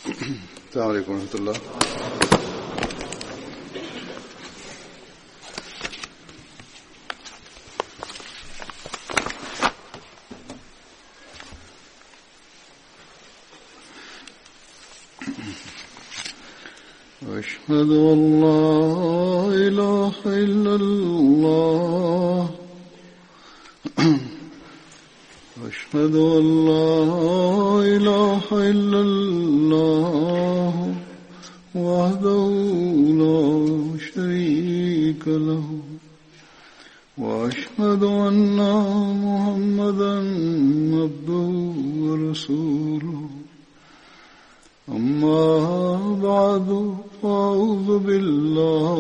السلام عليكم ورحمة الله. أشهد أن لا إله إلا الله. أشهد أن لا إله إلا الله وحده لا شريك له وأشهد أن محمدا عبده ورسوله. أما بعد فأعوذ بالله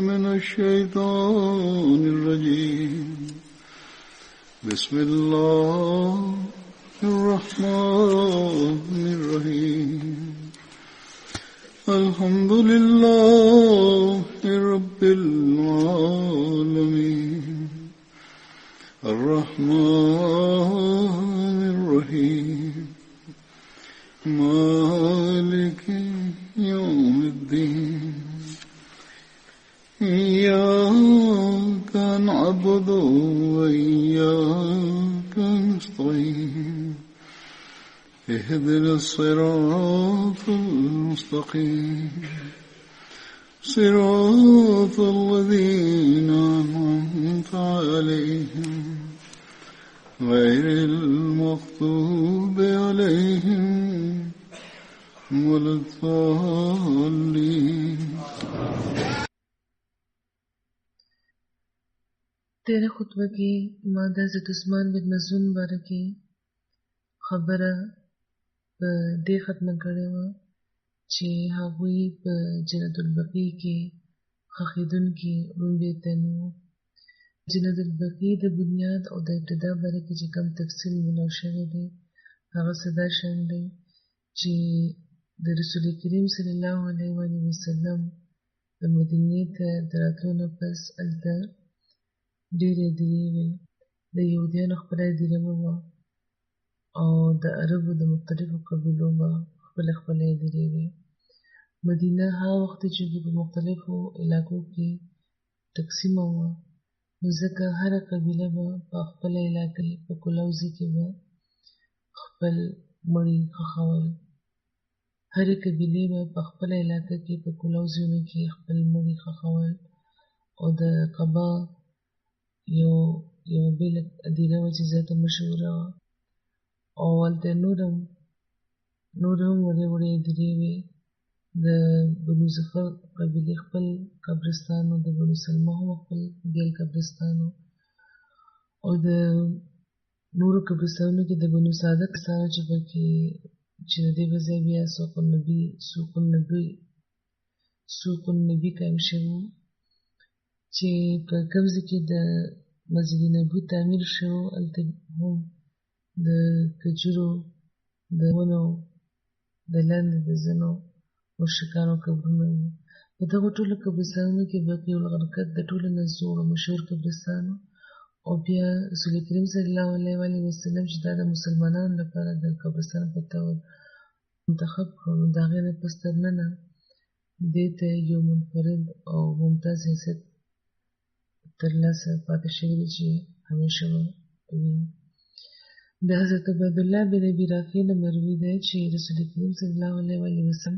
من الشيطان الرجيم. بسم الله الرحمن الرحيم. الحمد لله رب العالمين الرحمن الرحيم مالك يوم الدين. إياك نعبد وإياك نستعين. اهدنا الصراط المستقيم صراط الذين أنعمت عليهم غير المغضوب عليهم ولا الضالين. تیرہ خطبہ کی مادہ حضرت عثمان بن مظعون بارے کی خبره په دې ختمه کړې وه چې هغوی په جنت البقیع کې ښخېدونکي روم بیتن وو. جنت البقیع د بنیاد او د ابتدا باره کې چې کوم تفصیل ملاو شوی دی هغه څه دا شان دی چې د رسول کریم صلی الله علیه وسلم د مدینې ته د راتلو نه پس هلته ډېرې هدیرې وې. د یهودیانو خپله هدیره به وه او د عربو د مختلفو قبیلو به خپله هدیرې وې. مدینه هغه وخت چې په مختلفو علاقو کې تقسیمه وه، نو ځکه هره قبیله به په خپله علاقه په کلاوځي کې به خپل مړي ښخول. هرې قبیلې به په خپله علاقه کې په کلاوځیونو کې خپل مړي ښخول. او د قبا یو بېله هدیره وه چې زیاته مشهوره وه، او هلته نور هم وړې هدیرې وې. د بنو ظفر قبیلې خپل قبرستان و، د بنو سلمه هم خپل بېل قبرستان و، او د نورو قبرستانونو کې د بنو سعده کسانو چې پکې چې د دې په ځای بیا سوق النبي قایم شوي وو چې په کوم ځای کې د مسجد نبوي تعمیر شوی و، هلته هم د کجورو د ونو د لاندې د ځینو مشرکانو قبرونه وو. په دغو ټولو قبرستانونو کې بقیع الغرقد د ټولو نه زوړ او مشهور قبرستان و. او بیا رسول کریم صلی الله علیه وسلم چې دا د مسلمانانو لپاره د قبرستان په طور منتخب کړو، نو د هغې نه پس تر ننه دې ته یو منفرد او ممتاز حیثیت ترلاسه پاتې شوی دی چې همیشه به وي. د حضرت عبیدالله بن ابي رافع نه مروي دی چې رسول کریم صلی الله علیه وسلم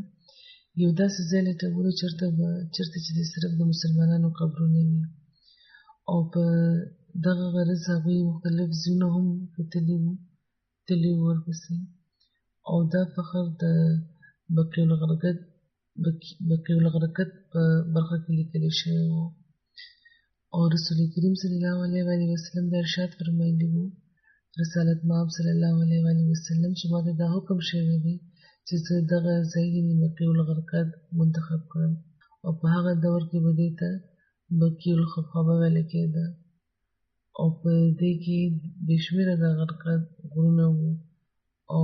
یو داسې ځای لټولو چېرته چې صرف د مسلمانانو قبرونه وي، او په دغه غرض هغوی مختلف ځایونه هم کتلي وو ورپسې. او دا فخر د بقیع الغرقد په برخه کې لیکلی شوی و. او رسول کریم صلی الله علیه وسلم دا ارشاد فرمایلی وو، رسالت مآب صلی الله علیه وسلم چې ما ته دا حکم شوی دی چې زه دغه ځای یعنې بقیع الغرقد منتخب کړم. او په هغه دور کې به دې ته بقیع الخفابه ویل کېده. او په دې کې بې شمېره د غرقد غرونه وو او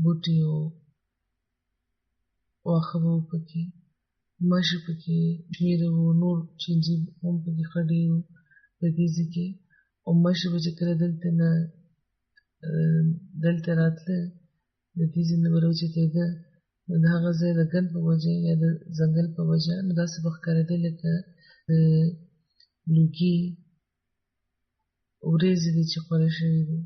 بوټي او واښه به وو پکې، ماشي پکې شمېره وو، نور چینجي هم پکې ښه ډېر وو په دې ځای کې. او ماشي به چې کله دلته راتله د دې ځای نه به راوچتېده د هغه ځای د ګند په وجه یا د ځنګل په وجه نو داسې به ښکارېدی لکه د لوګي وریځې دي چې خورې شوي دي.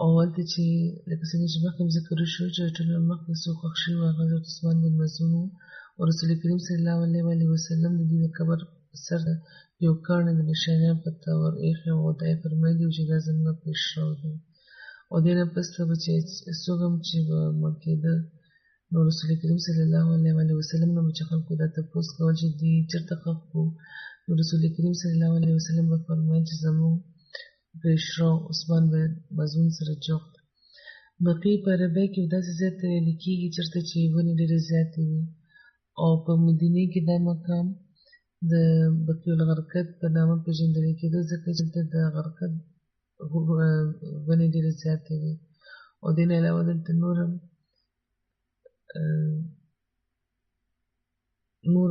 او هلته چې لکه څنګه چې مخکې مې ذکر وشو چې د ټولو نه مخکې څوک ښخ شوي وو هغه حضرت عثمان بن مظعون و او رسول کریم صلی الله علیه وسلم د دوی د قبر سر یو کاڼی د نشانیان په تور ایښی و او دا یې فرمایلي وو چې دا زموږ پیشرو دی. او دې نه پس به چې څوک هم چې به مړ کېده نو رسول کریم صلی الله علیه وسلم نه به چې خلکو دا تپوس کول چې دوی چېرته ښخ کړو نو رسول کریم صلی الله علیه وسلم به فرمایل چې زموږ پیشرو عثمان بن مظعون سره جوخت. بقیع په عربی کې داسې ځای ته ویل کېږي چېرته چې ونې ډېرې زیاتې وي او په مدینې کې دا مقام د بقیع الغرقد په نامه پېژندل کېده ځکه چې دلته د غرقد ونې ډېرې زیاتې وي. او دې نه علاوه دلته نور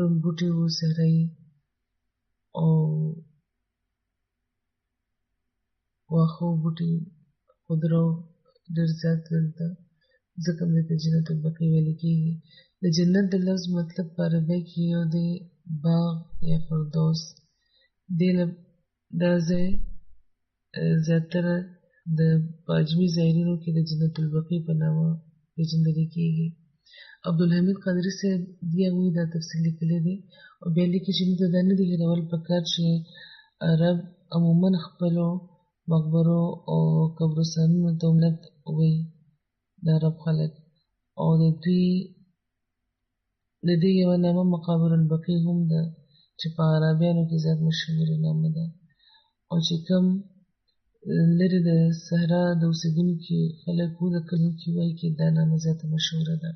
هم بوټي وو صحرایي او واښه او بوټي خضرو ډېر زیات دلته ځکه هم دلته جنت البقیع ویل کېږي. د جنت د لفظ مطلب په عربی کې یو دی باغ یا فردوس. دا ځای زیاتره د په اجمي ظاهرینو کې د جنت البقیع په نامه پېژندل کېږي. عبدالحمید قادري صاحب دې هغوی دا تفصیل لیکلی دی او بیا لیکي چې موږ ته دا نه دي هېرول پکار چې عرب عموما خپلو مقبرو او قبرستانونو ته ملت وایي د عرب خلک او د دوی د دې یوه نامه مقابر البقیع هم ده چې په عربیانو کې زیات مشهوره نامه ده او چې کوم لرې د صحرا د اوسېدونکي خلک وو د کلونکي وایي کې دا نامه زیاته مشهوره ده.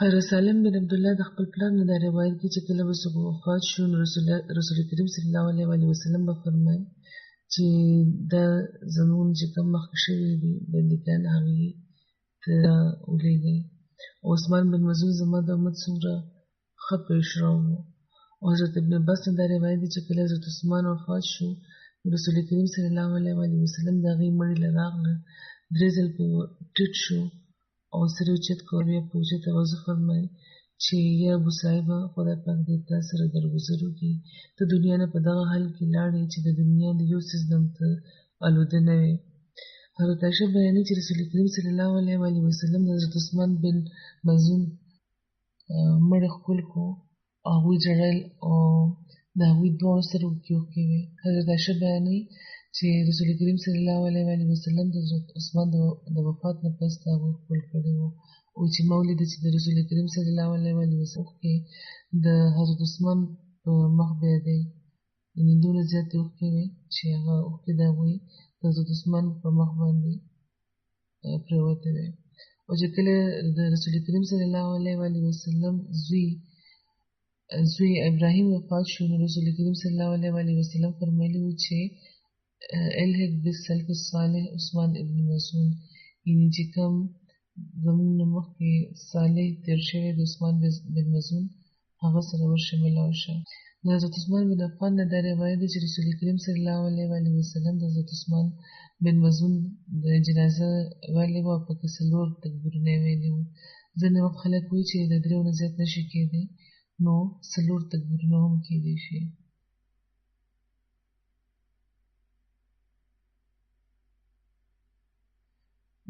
حضرت سالم بن عبدالله د خپل پلار نه دا روایت کوي چې کله به څوک وفات شو نو رسول کریم صلی الله علیه وسلم به فرمایل چې دا زموږ چې کوم مخکې شوي دي بندګان هغوی ته ولېږئ. عثمان بن مظعون زما د امت څومره ښه پیشرو و. او حضرت ابن عباس نه دا روایت دی چې کله حضرت عثمان وفات شو رسول کریم صلی الله علیه وسلم د هغې مړي له راغله 3 ځل پرې ټیټ شو او سر یې اوچت کړ بیا په اوچت آواز وفرمیل چې یا ابو صاحبه خدای پاک دې تا سره درګذر وکړي ته دنیا نه په دغه حال کې لاړې چې د دنیا د یو څیز نه ته آلوده نه وې. حضرت عایشه بیانوي چې رسول کریم صلی الله علیه وسلم د حضرت عثمان بن مظعون مړی ښکل کړو او هغوی ژړل او د هغوی دواړو سره اوښکې وې. حضرت عایشه بیانوي چې رسول کریم صلی الله علیه وسلم د حضرت عثمان د وفات نه پس د هغوی ښکل کړی و او چې ما ولیده چې د رسول کریم صلی الله علیه وسلم اوښکې د حضرت عثمان په مخ بیا دی یعنې دومره زیاتې اوښکې وې چې هغه اوښکې د هغوی د حضرت عثمان په مخ باندې پرېوتې وې. او چې کله د رسول کریم صلی الله علیه وسلم زوی ابراهیم وفات شو نو رسول کریم صلی الله علیه وسلم فرمایلي وو چې الحق بالسلف الصالح عثمان ابن مظعون یعنې چې کوم زموږ نه مخکې صالح تېر شوی د عثمان بن مظعون هغه سره ورشه ملاو شه. د حضرت عثمان بن عفان نه دا روایت دی چې رسول کریم صلی الله علیه وسلم د حضرت عثمان بن مظعون د جنازه ویلې وه او پکې 4 تکبیرونه یې ویلي وو. ځینې وخت خلک وایي چې د 3 نه زیات نشي کېدی نو 4 تکبیرونه هم کېدی شي.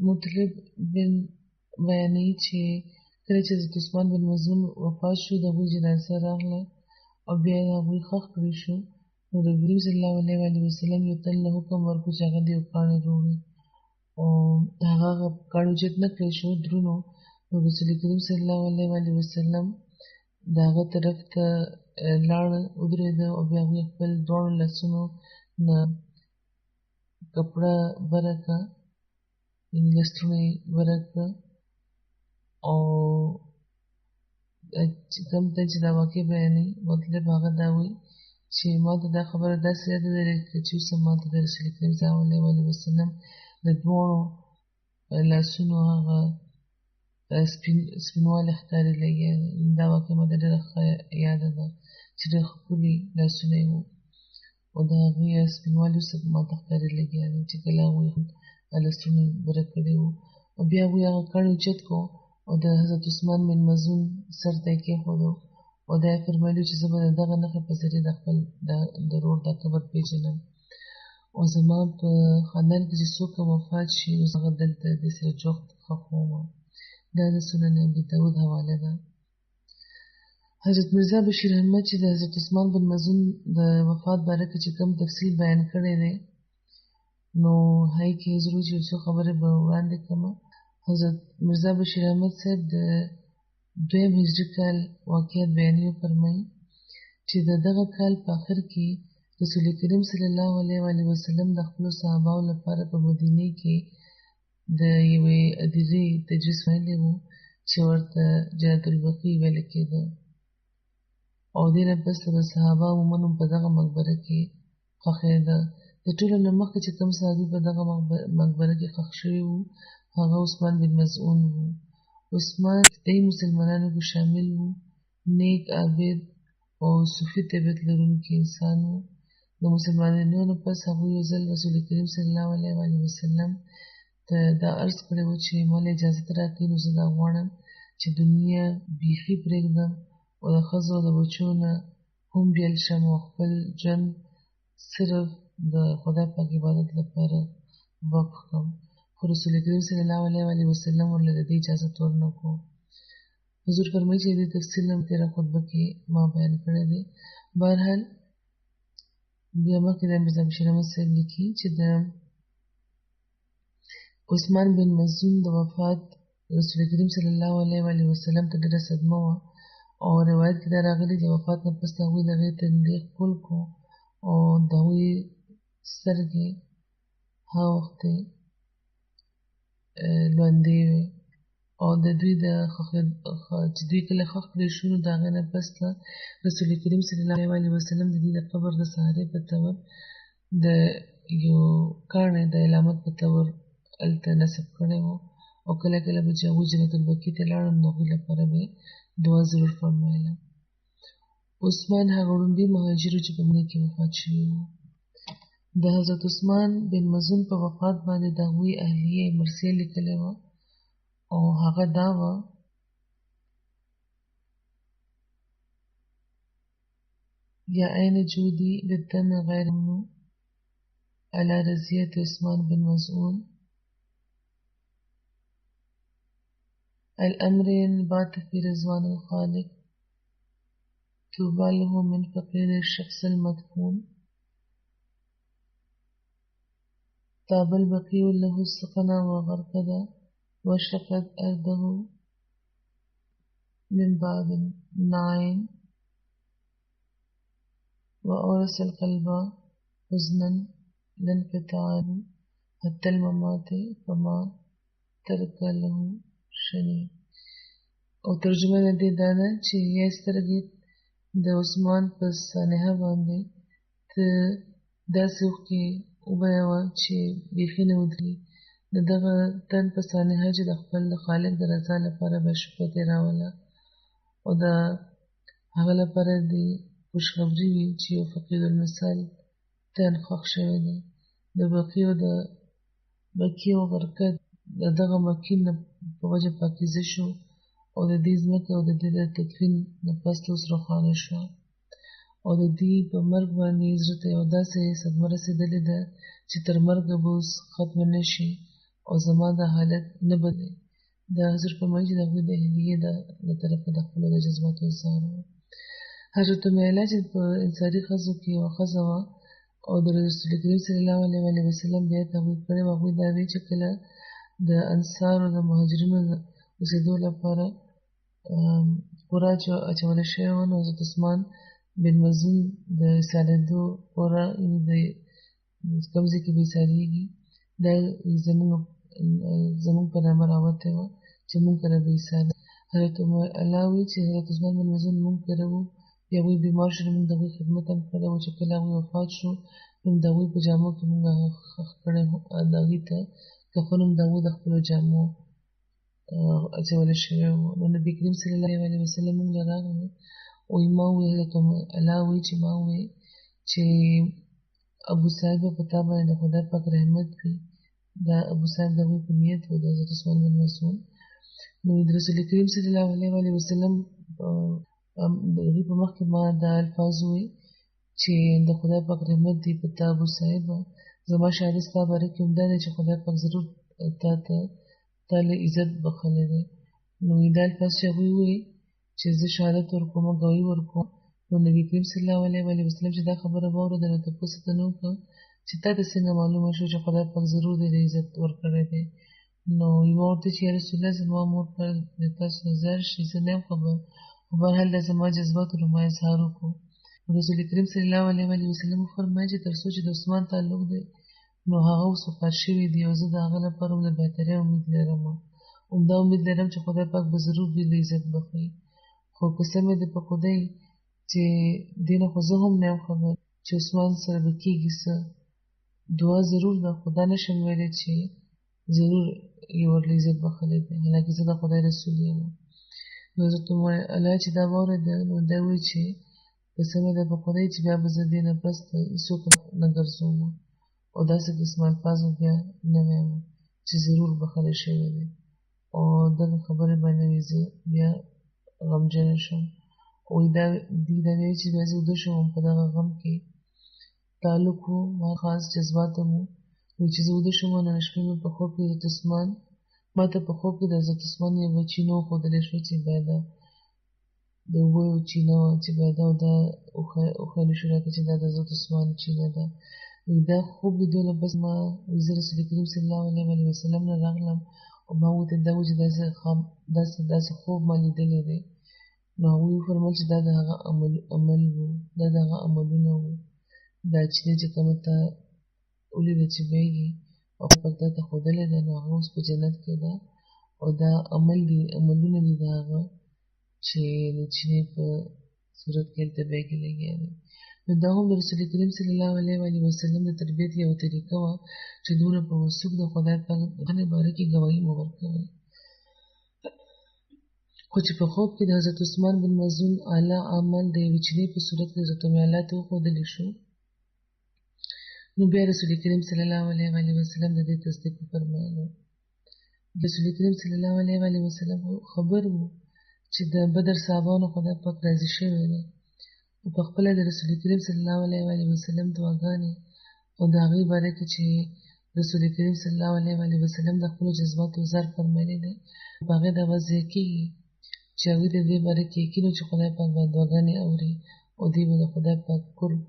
مطلب بن بیانوي چې کله چې حضرت عثمان بن مظعون وفات شو د هغوی جنازه راغله او بیا یې هغوی ښخ کړي شو نو د کریم صلی الله علیه وسلم یو تن له حکم ورکړو چې هغه د یو کاڼي راوړي او هغه کاڼي اوچت نه کړی شو درونو نو رسول کریم صلی الله علیه وسلم د هغه طرف ته لاړ ودرېده او بیا هغوی خپل دواړو لاسونو نه کپړه بره کړه یعنې لستوڼی بره کړه او کوم ته چې دا واقع بیانوي مطلب هغه دا وایي چې ما ته دا خبره داسې یاده ده لکه چې اوس ما ته د رسول کریم صلی الله علیه وسلم د دواړو لاسونو هغه سپینوالی ښکاري لګیا دی. دا واقع ما ته ډېره ښه یاده ده چې ډېر ښکلي لاسونه یې وو او د هغې سپینوالي اوس ما ته ښکاري لګیا دی چې کله هغوی لستوڼي بره کړي وو او بیا هغوی هغه کاڼي اوچت کړو او د حضرت عثمان بن مظعون سر ته یې کېښودو او دا یې فرمایلي چې زه به د دغه نښې په ذریعه د خپل د ورور دا قبر پېژنم او زما په خاندان کې چې څوک وفات شي نو هغه دلته دې سره جوخت ښخوم. دا د سنن ابي داود حواله ده. حضرت مرزا بشیر احمد چې د حضرت عثمان بن مظعون د وفات باره کې چې کوم تفصیل بیان کړی دی نو هغې کې ضرور چې یو څو خبرې به وړاندې کړم. حضرت مرزا بشیر احمد صاحب د 2 هجري کال واقعیت بیانوي او فرمایي چې د دغه کال په آخر کې رسول کریم صلی الله علیه وسلم د خپلو صحابهو لپاره په مدینه کې د یوې هدیرې تجهیز ویلی و چې ورته جنت البقیع ویل کېده او دې نه پس د صحابه عموماً په دغه مقبره کې ښخېده. د ټولو نه مخکې چې کوم صحابي په دغه مقبره کې ښخ شوي وو هغه عثمان بن مظعون و. عثمان د مسلمانانو کې شامل و، نیک عابد او صوفي طبیعت لرونکی انسان و. د مسلمانانو نه پس هغوی یو ځل رسول کریم صلی الله علیه وسلم ته دا عرض کړی و چې ما له اجازت راکړي نو زه دا غواړم چې دنیا بیخي پرېږدم او د ښځو او د بچو نه هم بیل شم او خپل ژوند صرف د خدای پاک عبادت لپاره وقف کړم. خو رسول کریم صلی الله علیه وسلم ورله د دې اجازت ورنه کړو. حضور فرمایي چې د تفصیل نه تېره خطبه کې ما بیان کړی دی. بهرحال بیا مخکې د مرزا بشیر احمد صاحب لیکي چې د عثمان بن مظعون د وفات رسول کریم صلی الله علیه وسلم ته ډېره صدمه وه او روایت کې دا راغلي چې وفات نه پس د هغوی د هغې تندی ښکل کړو او د هغوی سترګې هغه وخت لوندې وې او د دوی چې دوی کله ښخ کړی شو نو د هغې نه پس رسول کریم صلی الله علیه وسلم د دوی د قبر د سهارې په طور د یو کاڼي د علامت په طور هلته نصب کړی و او کله کله به چې هغوی جنت البقیع ته لاړل نو هغوی لپاره به دعا ضرور فرمایله. عثمان هغه وړومبي مهاجر چې په مدینه کې وفات شوي وو. د حضرت عثمان بن مظعون په وفات باندې د هغوی اهلیه مرثیه لیکلې وه او هغه دا وه یا عین جودي بالدم غیر ممنوع على رضیة عثمان بن مظعون الأمر بات في رضوان الخالق طوبى له من فقير الشخص المدفون طاب البقيع له السقنا وغرقد واشرقت أرضه من بعد النعيم وأورث القلب حزنا لا انقطاع حتى الممات فما ترك له شنی. او ترجمه د دې دا ده چې یا سترګې د عثمان په سانحه باندې ته داسې اوښکې وبهوه چې بیخي نه ودرېږي د دغه تن په سانحه چې د خپل خالق د رضا لپاره به شپه تېروله او د هغه لپاره دې خوشخبري وي چې یو فقید المثال تن ښخ شوی دی. د بقیع او غرقد د دغه مکین په وجه پاکیزه شو او د دې ځمکه او د دې د تدفین نه پس اوس روښانه شوه او د دې په مرګ باندې زړه ته یو داسې صدمه رسېدلې ده چې تر مرګه به اوس ختمه نه شي او زما دا حالت نه بدلوي. د حضور فرمایي چې د هغوی د اهلیې له طرفه د خپلو د جذباتو اظهار و. حضرت امیله چې په انصاري ښځو کې یوه ښځه وه او د رسول کریم صلی الله علیه وسلم بیعت هغوی کړی و. هغوی دا وی چې کله د انصارو د مهاجرینو د اوسېدو لپاره قرعه اچوله شوې وه نو حضرت عثمان بن مظعون د ایسارېدو قرعه د کوم ځای کې به ایسارېږي دا زموږ په نامه راوتې وه چې موږ کره به ایسارېږو. حضرت الله وی چې حضرت عثمان بن مظعون موږ کره وو یا هغوی بیمار شو موږ د هغوی خدمت هم کړی و چې کله هغوی وفات شو نو د هغوی په جامو کې موږ هغه ښخ کړی د هغوی ته کفن هم د هغوی د خپلو جامو اچولی شوی و. نو نبي کریم صلی الله علیه وسلم موږ له راغی وایي ما وویل حضرت الله وایي چې ما وویل چې ابو صاحب په تا باندې د خدای پاک رحمت وي. دا ابو صاحب د هغوی په نیت و د حضرت عثمان بن مظعون نو د رسول کریم صلی الله علیه وسلم د هغې په مخکې ما دا الفاظ وویل چې د خدای پاک رحمت دی په تا ابو صاحب. زما شاعري ستا باره کې همدا دی چې خدای پاک ضرور تا له عزت بخښلی دی. نو دا الفاظ چې هغوی وویل چې زه شهادت ورکوم او ګواهي ورکوم، نو نبي کریم صلی الله علیه وسلم چې دا خبره واورېده نو تپوس یې ترې وکړ چې تا ته څنګه معلومه شو چې خدای پاک ضرور دې عزت ورکړی دی. نو ما ورته چې یا رسول الله زما مور پلار د تاسو نه زار شي، زه نه یم خبر، خو بهرحال دا زما جذباتو نو ما اظهار وکړو. رسول کریم صلی الله علیه وسلم وفرمایل چې تر څو چې د عثمان تعلق دی نو هغه اوس وفات شوی دی او زه د هغه لپاره هم د بهترۍ امید لرم، همدا امید لرم چې خدای پاک به ضرور دې له عزت بخښي. خو قسم مې دی په خدای چې دې نه خو زه هم نه یم خبر چې عثمان سره به کېږي څه. دعا ضرور ده، خو دا نشم ویلی چې ضرور یې ورله عزت بخښلی دی، حالانکې زه د خدای رسول یم. نو حضرت عمر الله چې دا واورېده نو دا وایي چې قسم مې دی په خدای چې بیا به زه دې نه پس هېڅوک نه ګرځوم او داسې قسم الفاظ بیا نه وایم چې ضرور بخښلی شوی دی. او دغه خبرې باندې زه بیا غمجنه شم. دوی دا وایي چې بیا زه ویده شوم په دغه غم کې تعلق و، ما خاص جذبات مو وایي چې زه ویده شوم نو شپې مې په خوب کې حضرت عثمان ما ته په خوب کې د حضرت عثمان یوه چینه وښودلی شوه چې باید د اوبو یوه چینه وه چې باید او دا وښیلی شو راته چې دا د حضرت عثمان چینه ده. دا خوب لیدو نه بس ما زه رسول کریم صلی الله علیه وسلم نه راغلم او ما ورته دا وویل چې داسې خوب ما لیدلی دی. نو هغوی وفرمیل چې دا د هغه عمل و، دا د هغه عملونه وو. دا چینه چې کومه تا ولیده چې بهیږي او خدای پاک تا ته ښودلی ده نو هغه اوس په جنت کې ده او دا عملونه دي د هغه چې د چینې په صورت کې هلته بهیږي لګیا دی. نو دا هم د رسول کریم صلی الله علیه وسلم د تربیت یوه طریقه وه چې دونه په وثوق د خدای پاک غنې باره کې ګواهي مو ورکوئ. خو چې په خوب کې د حضرت عثمان بن مظعون اعلی عمل د یوې چینې په صورت کې حضرت الله ته وښودلی شو، نو بیا رسول کریم صلی الله علیه وسلم د دې تصدیق وفرمایلو. رسول کریم صلی الله علیه وسلم خبر و چې د بدر صحابانو خدای پاک راضي شوی دی او په خپله د رسول کریم صلی الله علیه وسلم دعاګانې او د هغې باره کې چې رسول کریم صلی الله علیه وسلم د خپلو جذباتو اظهار فرمایلی دی په هغې دا واضح کېږي چې هغوی د دې باره کې یقین و چې خدای پاک به دعاګانې اوري او دوی به د خدای پاک قرب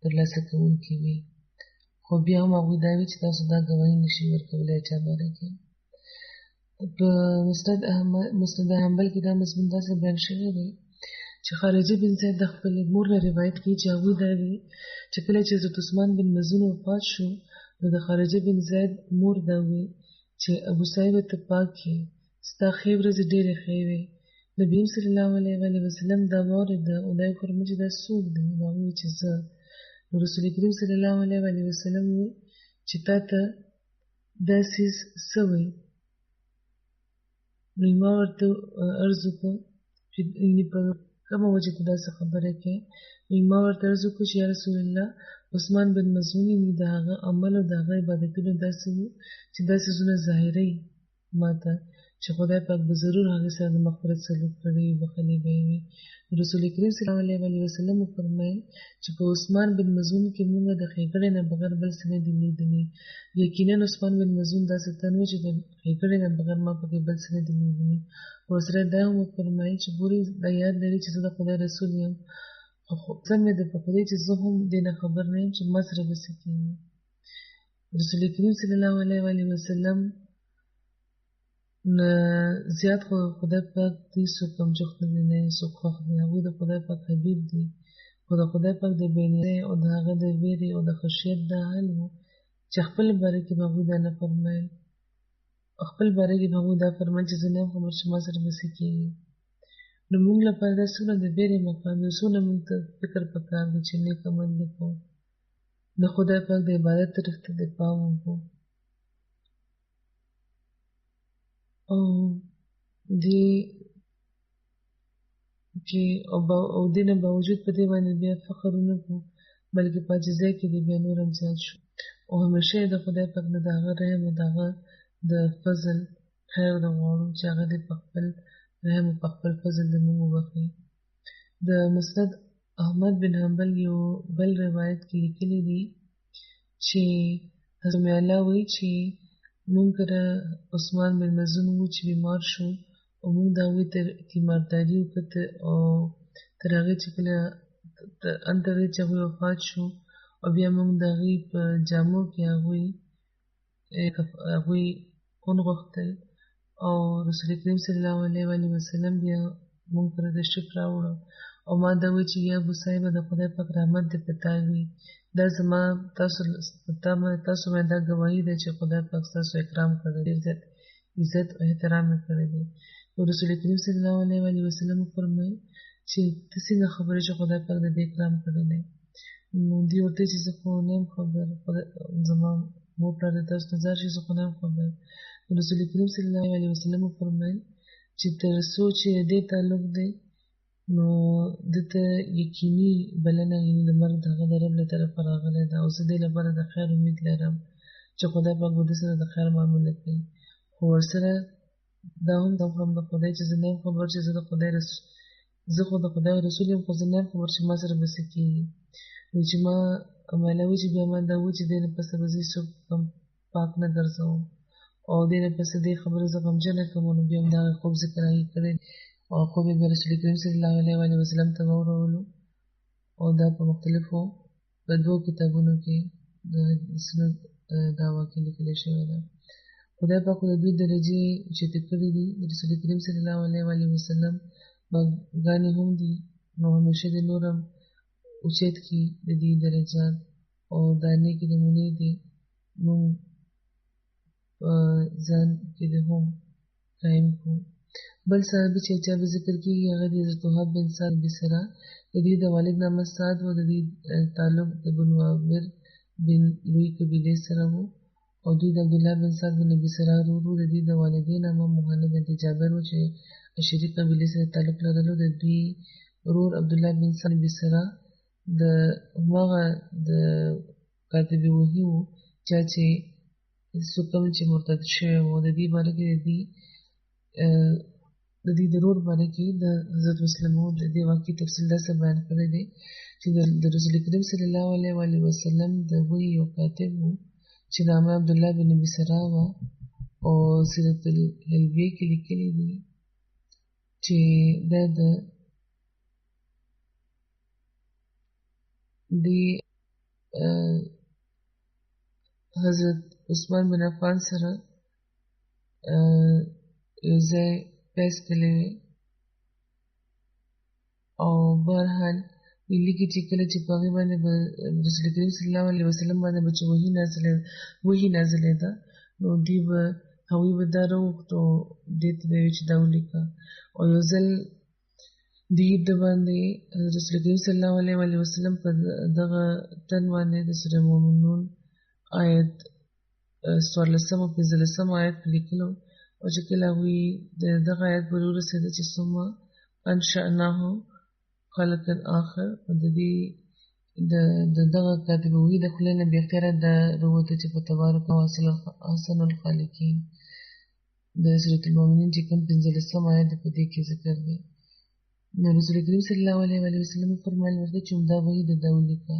ترلاسه کوونکي وي. خو بیا هم هغوی دا وي چې تاسو دا ګواهي نشئ ورکولی چا باره کې. په مسند حنبل کې دا مضمون داسې بیان شوی دی چې خارجه بن زید د خپلې مور نه روایت کوي چې هغوی دا وي چې کله چې حضرت عثمان بن مظعون وفات شو نو د خارجه بن زید مور دا وی چې ابو صاحب ته پاکې ستا ښې ورځې ډېرې ښې وې. نبي صلی الله علیه وسلم دا واورېده او دا یې وفرمایل چې دا څوک دی؟ نو هغه وویل چې زه. نو رسول کریم صلی الله علیه وسلم وی چې تا ته دا څیز څه وی؟ نو ما ورته عرض وکړ چې په کومه وجه ته داسې خبره کوې؟ نو ما ورته عرض وکړ چې یا رسول الله عثمان بن مظعون د هغه عمل او د هغه عبادتونه داسې وو چې دا څیزونه ظاهروي ما ته چې خدای پاک به ضرور هغې سره د مغفرت سلوک کړی وي، بخښلی به یې وي. رسول کریم صلی الله علیه وسلم وفرمیل چې په عثمان بن مظعون کې موږ د ښېګړې نه بغیر بل څه نه دي لیدلي. یقینا عثمان بن مظعون داسې تن و چې د ښېګړې نه بغیر ما پکې بل څه نه دي لیدلي. ورسره دا هم وفرمیل چې ګورې دا یاد لري چې زه د خدای رسول یم، خو قسم مې دی په خدای چې زه هم دې نه خبر نه یم چې ما سره به څه کېږي. رسول کریم صلی الله علیه وسلم نه زیات خو خدای پاک دی څوک کمجوخت نه دی، نه یې څوک خوښ دی. هغوی د خدای پاک حبیب دي، خو د خدای پاک د بېنیازۍ او د هغه د ویرې او د خشیت دا حال و چې خپل باره کې به هغوی دا نه فرمایل. خپل باره کې به هغوی دا فرمایل چې زه نه یم خبر چې ما سره به څه کېږي. نو موږ لپاره دا څومره د ویرې مقام دی، څومره موږ ته فکر پکار دی چې نیک عمل دې کوو، د خدای پاک د عبادت طرف ته دې پام وکړو او دې چې او دې نه باوجود په دې باندې بیا فخر ونه کړو بلکې په عاجزۍ کې دې بیا نور هم زیات شو او همیشه د خدای پاک نه د هغه رحم او د هغه د فضل خیر د غواړو چې هغه دې په خپل رحم او په خپل فضل زموږ وبخښي. د مسند احمد بن حنبل یو بل روایت کې لیکلي دي چې حضرت معلا وایي چې موږ کره عثمان بن مظعون و چې بیمار شو او موږ د هغوی تیمارداري وکړه او تر هغې چې کله تر دې چې هغوی وفات شو او بیا موږ د هغوی په جامو کې هغوی ونغوښتل او رسول کریم صلی الله علیه وسلم بیا موږ سره تشریف راوړو او ما دا وایي چې یا ابو صاحبه د خدای پاک رحمت دې په تا وي. دا زما تاسو مې دا ګواهي ده چې خدای پاک ستاسو اکرام کړی دی، عزت او احترام یې کړی دی. نو رسول کریم صلی الله علیه وسلم وفرمیل چې ته څنګه خبرې چې خدای پاک د دې اکرام کړی دی. نو دوی ورته چې زه خو نه یم خبر، زما مور پلار د تاسو نه ځار شي، زه خو نه یم خبر. رسول کریم صلی الله علیه وسلم وفرمیل چې تر څو چې دې تعلق دی نو دته یقیني بلنه یعنې د مرګ د هغه د رب له طرفه راغلی ده او زه دې لپاره د خیر امید لرم چې خدای پاک به ده سره د خیر معامله کوي. خو ورسره دا هم د خدای چې زه نه یم خبر چې زه خو د خدای رسول یم، خو زه نه یم خبر چې ما سره به څه کېږي. نو چې ما معلا وایي چې بیا ما دا وایي چې دې نه پسې به زه هېڅوک پاک نه ګرځوم او دې نه پسې دې خبرې زه غمجنه کوم. نو بیا هم د هغې خوب ذکر هغې کړی او خوب یې بیا رسول کریم صلی الله علیه وسلم ته واورولو او دا په مختلفو په دوو کتابونو کې د حدیثونو دا واقع لیکلی شوې ده. خدای پاک د دوی درجې اوچتې کړي دي. د رسول کریم صلی الله علیه وسلم ګانې هم دي، نو همیشه دې نور هم اوچت کړي د دې درجات او دا نیکې نمونې دي موږ په ځان کې د هم قایم کړو. بل صحابي چې چا به ذکر کېږي هغه د حضرت وهب بن سعد بصره، د دې د والد نامه سعد و، د دې تعلق د بنو عامر بن لوی قبیلې سره و او دوی د عبدالله بن سعد بن بصره ورور و. د دې د والدې نامه مهند بنت جابر و چې اشري قبیلې سره تعلق لرلو. د دوی ورور عبدالله بن سعد بصره د هماغه د کاتب وحي و چا چې څوک هم چې مرتد شوی و. د دې باره کې د دې د رور باره کې د حضرت مسلم د دې واقعي تفصیل داسې بیان کړی دی چې د رسول کریم صلی الله علیه وسلم د وحي یو کاتب و چې نامه عبدالله بن بصره وه او سیرت الحلبیه کې لیکلي دي چې دا د حضرت عثمان بن عفان سره یو ځای پیس کړی وی او بهرحال وی لیکي چې کله چې په هغې باندې به رسول کریم صلی الله علیه وسلم باندې به چې وحي نازلېده نو دوی به هغوی به دا راوغوښت او دې ته به یې ویل چې دا ولیکه. او یو ځل د عید باندې رسول کریم صلی الله علیه وسلم په دغه تن باندې د سوره مؤمنون آیت 14 او 15 آیت په لیکلو او چې کله هغوی د دغه آیت پورې ورسېده چې ثم انشأناه خلقا آخر، د دې د دغه کاتب وحي د خولې نه بې اختیاره دا راووته چې فتبارک احسن الخالقین. د سورة المؤمنین چې کوم 15 آیت په دې کې ذکر دی. نو رسول کریم صلی الله علیه وسلم فرمایل ورته چې دا وحي د دا ولیکه.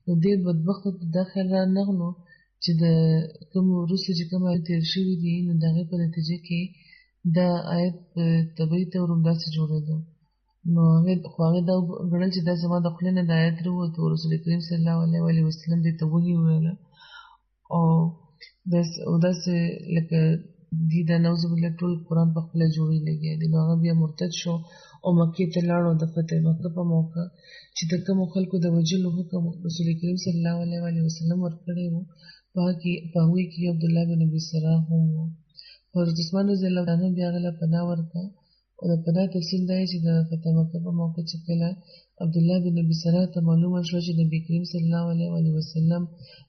نو ډېر بدبخته دا خیال رانغلو چې د کوم وروسته چې کوم آیت تېر شوي دي نو د هغې په نتیجه کې دا آیت په طبعي طور همداسې جوړېدو. نو هغې دا وګڼل چې دا زما د خولې نه د آیت راووتو. رسول کریم صلی الله علیه وسلم دې ته وحي وویله او داسې لکه دې دا نعوذ بالله ټول قرآن په خپله جوړې لګیا دي. نو هغه بیا مرتد شو او مکې ته لاړ او د فتح مکه په موقع چې د کومو خلکو د وژلو حکم رسول کریم صلی الله علیه وسلم ورکړی و په هغوی کې عبدالله بن بصره هم و. حضرت عثمان رضی الله عنه بیا هغه له پناه ورکړه او د پناه تفصیل دا چې د فتح مکه په موقع چې کله عبدالله بن بصره ته معلومه شوه چې نبي کریم صلی الله علیه وسلم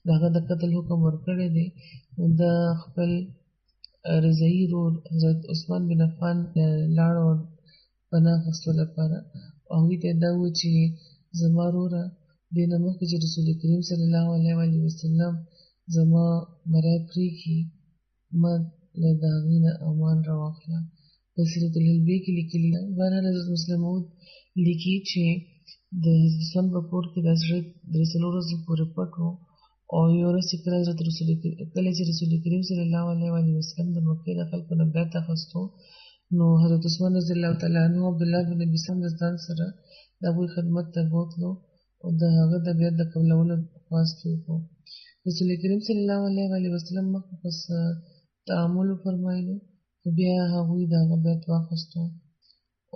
د هغه د قتل حکم ورکړی دی نو د خپل رضاعي ورور حضرت عثمان بن عفان لاړ او پناه اخیستو لپاره. هغوی ته دا وویل چې زما وروره دې نه مخکې چې رسول کریم صلی الله علیه وسلم زما مری پرېږدي ما له د هغې نه امان راواخله. په سیرت الحلبیه کې لیکلي ده. بهرحال حضرت مسلم موعود لیکي چې د حضرت عثمان په کور کې د حضرت 3 ورځو پورې پټ و او یو ورځ چې کله چې رسول کریم صلی الله علیه وسلم د مکې د خلکو نه بیعت اخیستو، نو حضرت عثمان رضی الله تعالی عنه عبدالله بن ابي سلام د ځان سره د هغوی خدمت ته بوتلو او د هغه د بیعت د قبلولو خواست یې وکړو. رسول کریم صلی الله علیه وسلم مخکې پس تعامل وفرمایلو، خو بیا هغوی د هغه بیعت واخیستو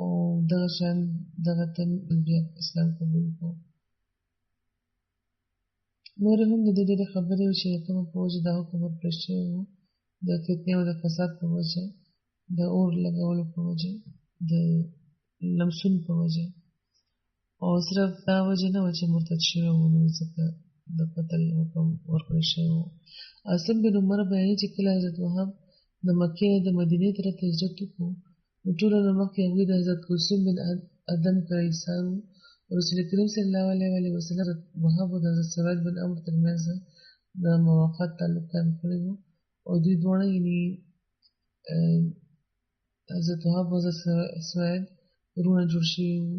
او دغه شان دغه تن بیا اسلام قبول کړو. نورې هم د دې ډېرې خبرې وې چې د کومه په وجه دا حکم ورکړل شوی و، د فتنې او د فساد په وجه، د اور لګولو په وجه، د لمسون په وجه، او صرف دا وجه نه وه چې مرتد شوی و، نو ځکه د قتل حکم ورکړل شوی و. عاصم بن عمر بیانوي چې کله حضرت وهب د مکې نه د مدینې طرف ته هجرت وکړو، نو ټولو نه مخکې هغوی د حضرت کلثوم بن ادم کره ایثار وو. رسول کریم صلی الله علیه وسلم حضرت وهب او د حضرت سوید بن عمرو ترمنځ د موافقت تعلق قایم کړی و، او دوی دواړه یعنې حضرت وهب او حضرت سوید وروڼه جوړ شوي وو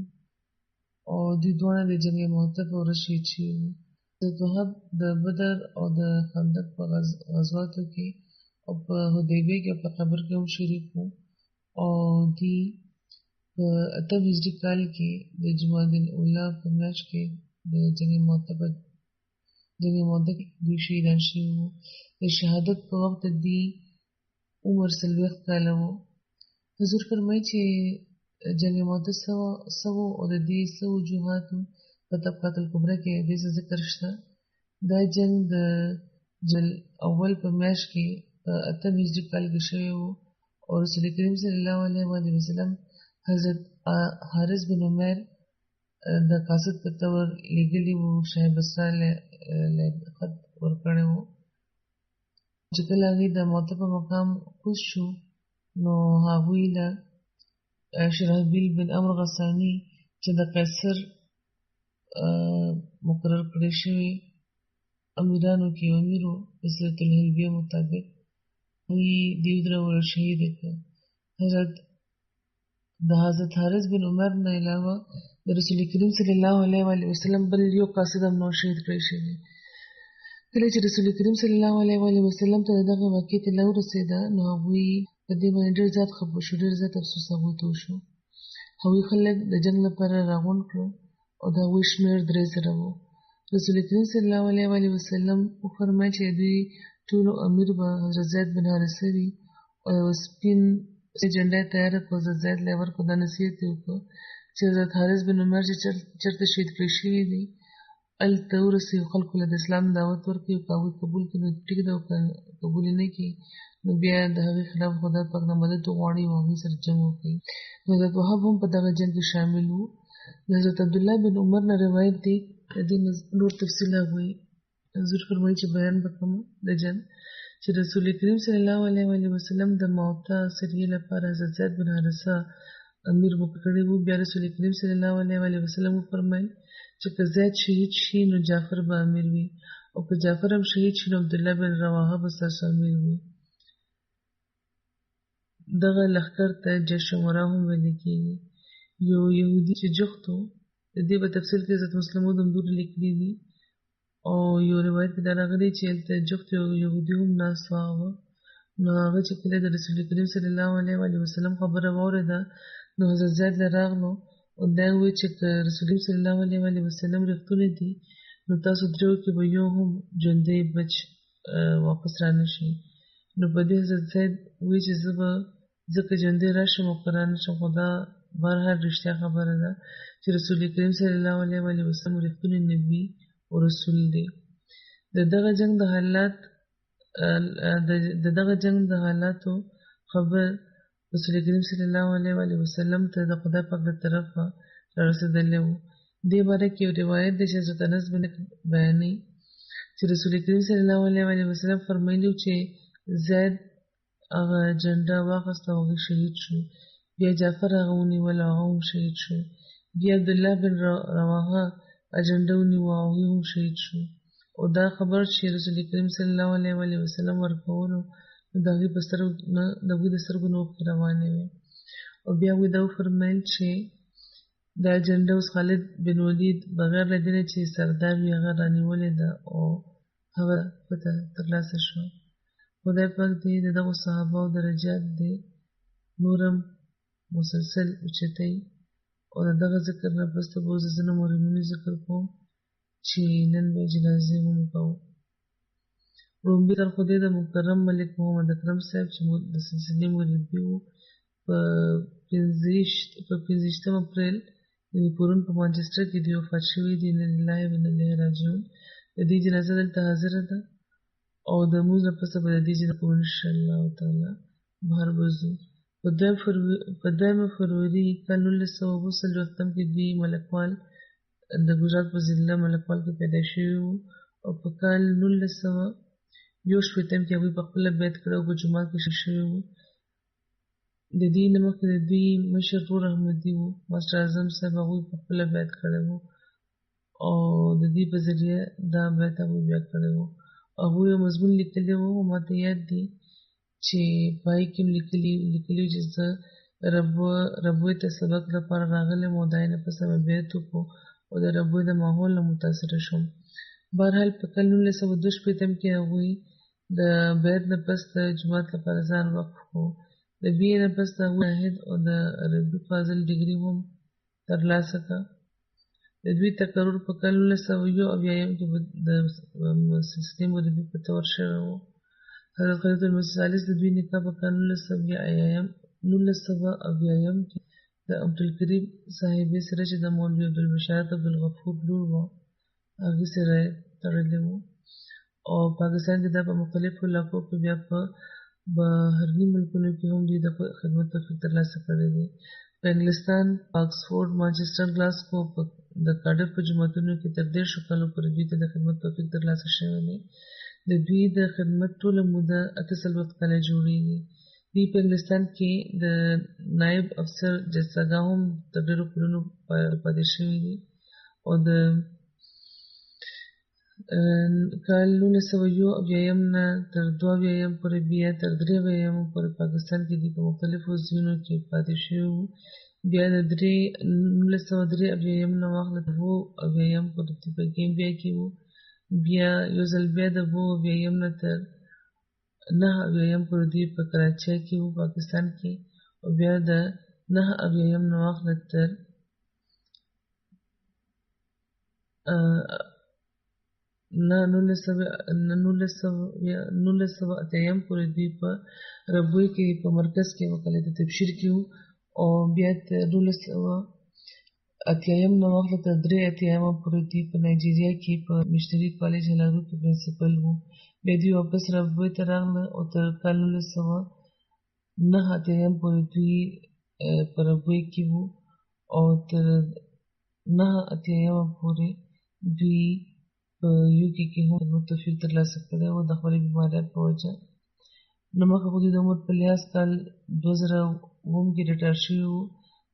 او دوی دواړه د جنګ معطل په ورځ شهید شوي وو. حضرت وهب د بدر او د خندق په غزواتو کې او په حدیبیې کې او په قبر کې هم شریک وو، او دوی په 8 هجري کال کې د جمادی الاولی په میاشت کې د جنګ معطل کې دوی شهیدان شوي وو. د شهادت په وخت د دوی عمر 40 کاله و. حضور فرمایي چې جنګ معطل څه و او د دې څه وجوهاتو په طبقات الکبرا کې د دې څه ذکر شته. دا جنګ د جل اول په میاشت کې په 8 هجري کال کې شوی و، او رسول کریم صلی الله علیه وسلم حضرت حارث بن عمیر د قاصد په طور لېږلي وو، شاه بصره له خط ورکړی وو. چې کله هغوی د معطل په مقام کوز شو، نو هغوی له شرحبیل بن عمرو غساني چې د قیصر مقرر کړی شوی امیرانو کې یو امیر و، په سیرت الحلبیه مطابق هغوی دې ودرولو، شهید یې کړ. د حضرت حارث بن عمر نه علاوه د رسول کریم صلی الله علیه وسلم بل یو قاصد هم نور شهید کړی شوی. کله چې رسول کریم صلی الله علیه وسلم ته دغه واقعې طلع ورسېده، نو هغوی په دې باندې ډېر زیات خفه شو، ډېر زیات افسوس هغوی ته وشو. هغوی خلک د جنګ لپاره راغونډ کړل او د هغوی شمېر 3 زره و. رسول کریم صلی الله علیه وسلم وفرمایل چې دوی ټولو امیر به حضرت زید بن حارثه وي، او یو سپین جنډه یې تیاره کړه. حضرت زید له یې ورکړو، دا نصیحت یې وکړ چې حضرت حارث بن عمر چې چېرته شهید کړی شوي دي هلته ورسئ او خلکو له د اسلام دعوت ورکړي، او که هغوی قبول کړي نو ټیک ده، او که قبول یې نه کړي نو بیا د هغې خلاف خدای پاک نه مدد وغواړي او هغوی سره جنګ وکړي. نو حضرت وهب هم په دغه جنګ کې شامل و. د حضرت عبدالله بن عمر نه روایت دی، د دې نور تفصیل هغوی حضور فرمایي چې بیان به کوم د جنګ چې رسول کریم صلی الله علیه وسلم د موته سریې لپاره حضرت زید بن حارثه امیر وکړی وو. بیا رسول کریم صلی الله علیه وسلم وفرمایل چې که زید شهید شي نو جعفر به امیر وي، او که جعفر هم شهید شي نو عبدالله بن رواحه به ستاسو امیر وي. دغه لښکر ته جیش عمره هم ویل کېږي. یو یهودي چې جخت و، د دې په تفصیل کې حضرت مسلم موعود همدومره لیکلي دي، او یو روایت کې دا راغلی چې هلته جفت یو یهودي هم ناست وه. نو هغه چې کله د رسول کریم صلی الله علیه وسلم خبره واورېده، نو حضرت زید له راغلو او دا یې وویل چې که رسول کریم صلی الله علیه وسلم رښتونی دي، نو تاسو دریو کې به یو هم ژوندی بچ واپس را نه شي. نو په دې حضرت زید وویل چې زه به ځکه ژوندی راشم او که را نه شم، خو دا بهرحال رښتیا خبره ده چې رسول کریم صلی الله علیه وسلم رښتونی نبي او رسول دی. د دغه جنګ د حالاتو خبر رسول کریم صلی الله علیه وسلم ته د خدای پاک له طرفه رارسېدلی و. دې باره کې یو روایت دی چې حضرت انس بن بیانوي چې رسول کریم صلی الله علیه وسلم فرمایلي چې زید هغه جنډه واخیسته او هغه شهید شو. بیا جعفر هغه ونیول او هغه هم شهید شو. بیا عبدالله بن رواحه اجنډه ونیوه او هغوی هم شهید شو. او دا خبر چې رسول کریم صلی الله علیه وسلم ورکولو، د هغې په سترګو نه د هغوی د سترګو نه اوښکې روانې وې. او بیا هغوی دا وفرمیل چې دا جنډه اوس خالد بن ولید بغیر له دې نه چې سردار وي هغه رانیولې ده او هغه پته ترلاسه شوه. خدای پاک دې د دغو صحابهو درجات دې نور هم مسلسل اوچتوي. او د دغه ذکر نه پس ته به اوس زه مهمونو ذکر کوم چې نن به جنازې هم وکوو. لومړی تر خو دې د مکرم ملک محمد اکرم صاحب چې د سلسلې مربي وو په 15 اپریل یعنې پرون په مانچسټر کې دوی وفات شوي دي. انا لله و انا الیه راجعون. د دې جنازه دلته حاضره ده او د لمونځ نه پسه به د دې جنازه کوو انشاءالله تعالی. بهر به ځو. په 2 فروری کال 1940 کې دوی ملکوال د ګجرات په ضلع ملکوال کې پیدا شوي وو او په کال 1961 کې هغوی پخپله بیعت کړی او په جومات کې ښخ شوي وو. د دې نه مخکې د دوی مشر ورور احمدي وو، ماسټر اعظم صاحب هغوی پخپله بیعت کړی وو او د دې په ذریعه دا بیعت هغوی بیا کړی وو. هغوی یو مضمون لیکلی وو، ماته یاد دی چې په هغې کې هم لیکلي وو چې زه ربوی ته سبق لپاره راغلی یم او د هغې نه پس مې بیعت وکړو او د ربوی د ماحول نه متاثره شوم. بهرحال په کال 1962 کې هغوی د بیعت نه پس د جومات لپاره ځان وقف کړو. د بي اې نه پس د هغوی شاهد او د عربي فاضل ډګري هم ترلاسه کړه. د دوی تقرر په کال 1971 کې د سلسلې مربي په طور شوی و. حضرت خلیفة المسیح ثالث د دوی نکاح په کال 1970 کې د عبدالکریم صاحبې سره چې د مولوي عبدالبشارت عبدالغفور لور وه هغې سره تړلی و. او پاکستان کې دا په مختلفو علاقو کې بیا په بهرني ملکونو کې هم دوی د خدمت توفیق ترلاسه کړی دی. په انګلستان، په آکسفورډ، مانچسټر، گلاسکو او د کارډف په جوماتونو کې تر 30 کالو پورې دوی ته د خدمت توفیق ترلاسه شوی دی. د دوی د خدمت ټوله موده 48 کاله جوړیږي. دوی په انګلستان کې د نایب افسر جساګاه هم تر ډېرو کلونو پاتې شوي دي. او د کال 1971 نه تر 72 پورې بیا تر 83 پورې پاکستان کې دوی په مختلفو ځایونو کې پاتې شوي وو. بیا د 1983 نه واخله تر 72 پورې دوی په ګیمبیا کې وو. بیا یو ځل بیا د 72 نه تر 89 پورې دوی په کراچۍ کې وو پاکستان کې. او بیا د 89 نه واخله تر 1980 پورې دوی په ربوی کې په مرکز کې وکالت تبشیر کې وو. او بیا تر 1980 نه واخله تر 83 پورې دوی په نایجیریا کې په مشنري کالج هلارو کې پرنسپل وو. بیا دوی واپس ربوی ته راغله او تر کال 1989 پورې دوی په ربوی کې وو. او تر 89 پورې دوی په یوکې کې هم خدمت توفیق ترلاسه کړی و د خپلې بیماریت په وجه. نو مخکې خو دوی د عمر په لحاظ کال 2007 کې ریټایر شوي وو.